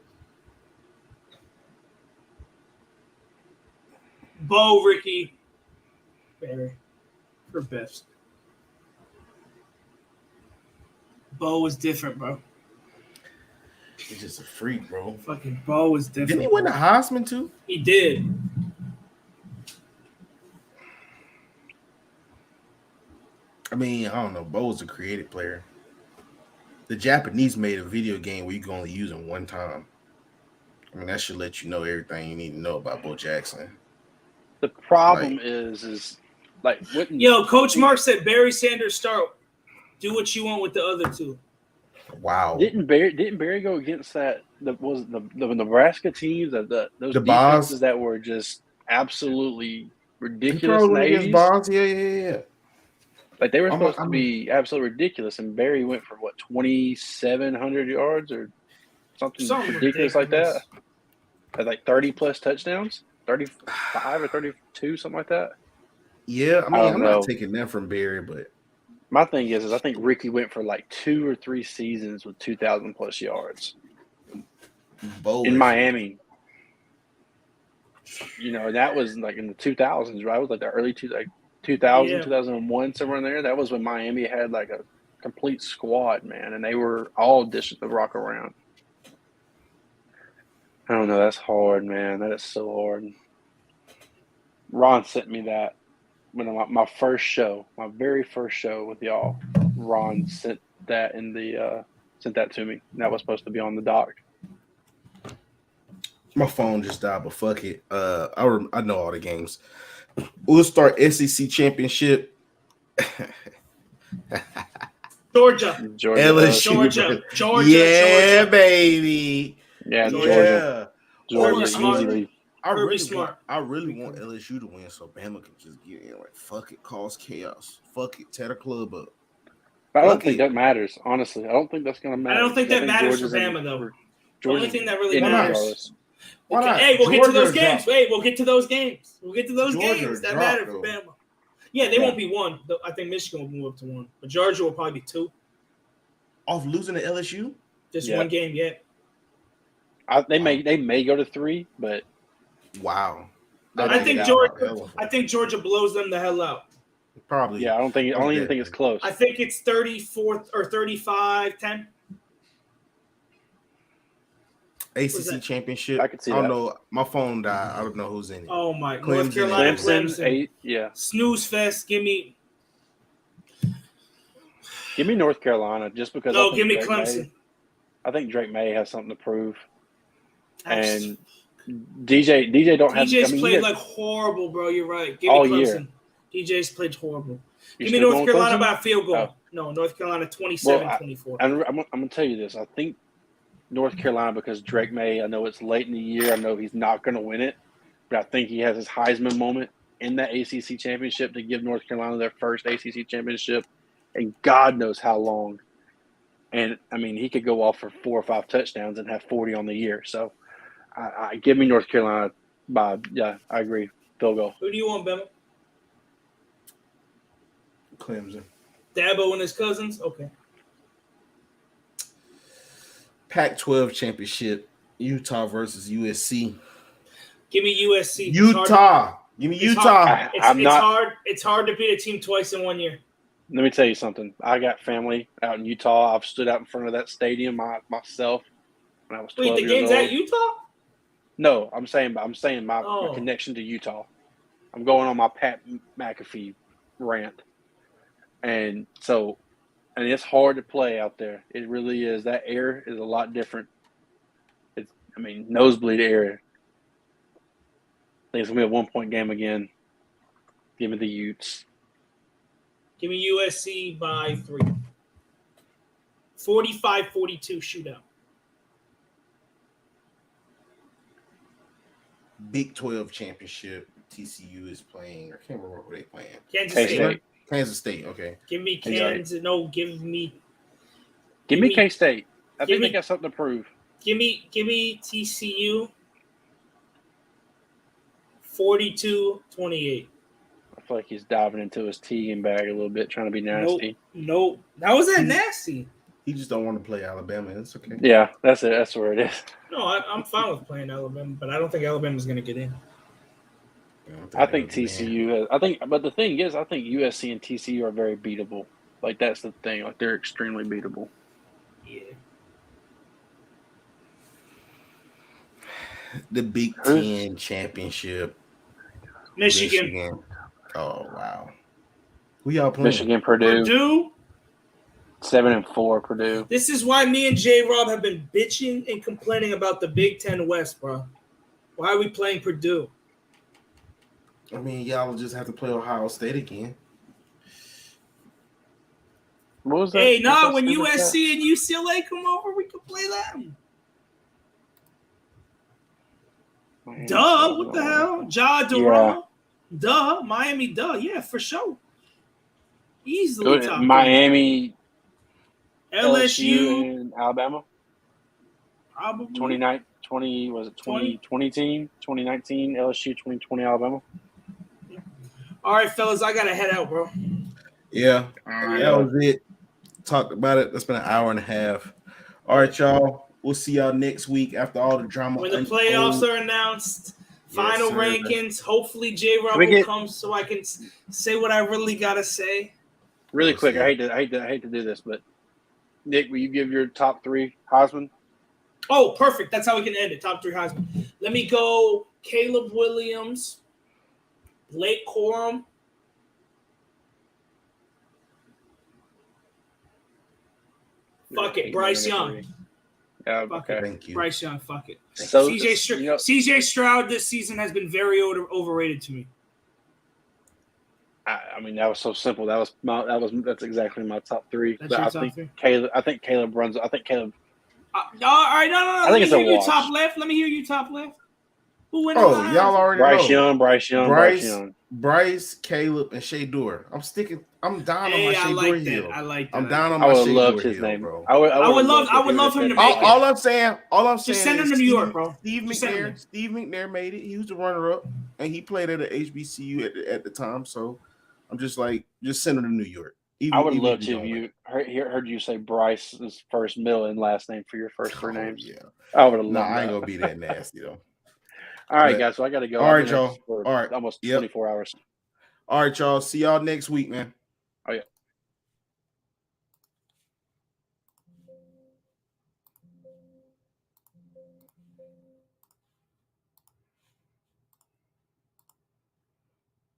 Bo, Ricky, Barry, for best. Bo was different, bro. He's just a freak, bro. Fucking Bo was different. Didn't he win the Heisman too? He did. I mean, I don't know. Bo was a creative player. The Japanese made a video game where you can only use him one time. I mean, that should let you know everything you need to know about Bo Jackson. The problem is like Coach Mark said Barry Sanders start. Do what you want with the other two. Wow. Didn't Barry go against that? Was the Nebraska teams those the defenses Boss that were just absolutely ridiculous? He probably went against Boss. Yeah. Like they were supposed to be absolutely ridiculous, and Barry went for 2,700 yards or something ridiculous like that. Had like 30 plus touchdowns, 35 or 32, something like that. Yeah, I mean, I'm not taking that from Barry, but my thing is I think Ricky went for like 2 or 3 seasons with 2,000 plus yards in Miami. That was like in the 2000s, right? It was like the early 2000, 2001, somewhere in there. That was when Miami had like a complete squad, man, and they were all dishing the rock around. I don't know. That's hard, man. That is so hard. Ron sent me that when my first show, my very first show with y'all. Ron sent that sent that to me. And that was supposed to be on the doc. My phone just died, but fuck it. I know all the games. We'll start SEC championship. Georgia. LSU. Georgia. Yeah, baby. Yeah, Georgia. Easily. I really want LSU to win so Bama can just get in. Like, fuck it, cause chaos. Fuck it, tear the club up. I don't think that matters, honestly. I don't think that's going to matter. I don't think that matters for Bama, though. The only thing that really matters. Hey, we'll get to those games. We'll get to those games. That matter for Bama. Yeah, they won't be 1. I think Michigan will move up to 1. But Georgia will probably be 2. Off losing to LSU? Just 1 game, yeah. They may go to 3, but wow. I think Georgia blows them the hell out. Probably. Yeah, I don't even think it's close. I think it's 34 or 35-10. ACC championship. I could see I don't know. My phone died. I don't know who's in it. Oh my! Clemson, North Carolina, Clemson 8. Yeah. Snooze fest. Give me North Carolina just because. No, give me Clemson. I think Drake May has something to prove, and DJ's played like horrible, bro. You're right. Give me Clemson. DJ's played horrible. Give me North Carolina by a field goal. Oh. No, North Carolina 27-24. I'm going to tell you this. I think North Carolina, because Drake May, I know it's late in the year. I know he's not going to win it, but I think he has his Heisman moment in that ACC championship to give North Carolina their first ACC championship, and God knows how long. And, I mean, he could go off for 4 or 5 touchdowns and have 40 on the year. So, I give me North Carolina by, I agree, field goal. Who do you want, Bama? Clemson. Dabo and his cousins? Okay. Pac-12 championship, Utah versus USC. Give me USC. Give me Utah. It's hard to beat a team twice in 1 year. Let me tell you something. I got family out in Utah. I've stood out in front of that stadium myself when I was 12 Wait, the game's at Utah? No, I'm saying my connection to Utah. I'm going on my Pat McAfee rant. And it's hard to play out there. It really is. That air is a lot different. Nosebleed area. I think it's going to be a 1-point game again. Give me the Utes. Give me USC by 3. 45-42 shootout. Big 12 championship. TCU is playing. I can't remember who they playing. Kansas State. Kansas State. Okay. Give me Kansas. No, give me K-State. I think they got something to prove. Give me TCU. 42-28. I feel like he's diving into his team bag a little bit, trying to be nasty. Nope. How was that nasty? He just don't want to play Alabama. It's okay. Yeah, that's it. That's where it is. No, I'm fine with playing Alabama, but I don't think Alabama's going to get in. I think TCU has. But the thing is, I think USC and TCU are very beatable. Like, that's the thing. Like, they're extremely beatable. Yeah. The Big Ten championship. Michigan. Oh, wow. Who y'all playing? Michigan, Purdue. 7-4, Purdue. This is why me and JRob have been bitching and complaining about the Big Ten West, bro. Why are we playing Purdue? I mean, y'all will just have to play Ohio State again. What was that? Hey, when USC and UCLA come over, we can play them. Duh, what the hell? Duran. Yeah. Duh, Miami, yeah, for sure. Easily top Miami, LSU, and Alabama. Probably. 2019 LSU, 2020 Alabama. All right, fellas, I gotta head out, bro. Yeah, that was it. Talked about it. That's been an hour and a half. All right, y'all. We'll see y'all next week after all the drama. When the playoffs are announced, final rankings. Hopefully, JRob will come so I can say what I really gotta say. Really quick, I hate to do this, but Nick, will you give your top 3 Heisman? Oh, perfect. That's how we can end it. Top 3 Heisman. Let me go. Caleb Williams, Blake Corum. Fuck it, Bryce Young. Okay. Thank you. Bryce Young, fuck it. So, CJ Stroud this season has been very overrated to me. I mean, that was so simple. That's exactly my top 3. That's your top 3? I think Caleb runs. I think Caleb. All right, no. I think it's a wash. Top left. Let me hear you top left. Who went? Oh, y'all already know. Bryce Young. Bryce, Caleb, and Shea Dore. I'm down on my Shea Dore hill. I like that. I'm down on my Shea Dore hill, name. bro. I would love him to make it. All I'm saying just send him to New York, bro. Steve McNair made it. He was the runner-up, and he played at a HBCU at the time. So I'm just send him to New York. I would love to have you heard you say Bryce's first middle and last name for your first 3 names. Yeah, I would have loved I ain't gonna be that nasty though. All right, guys. So I got to go. All right, y'all. All right, almost 24 hours. All right, y'all. See y'all next week, man. Oh yeah.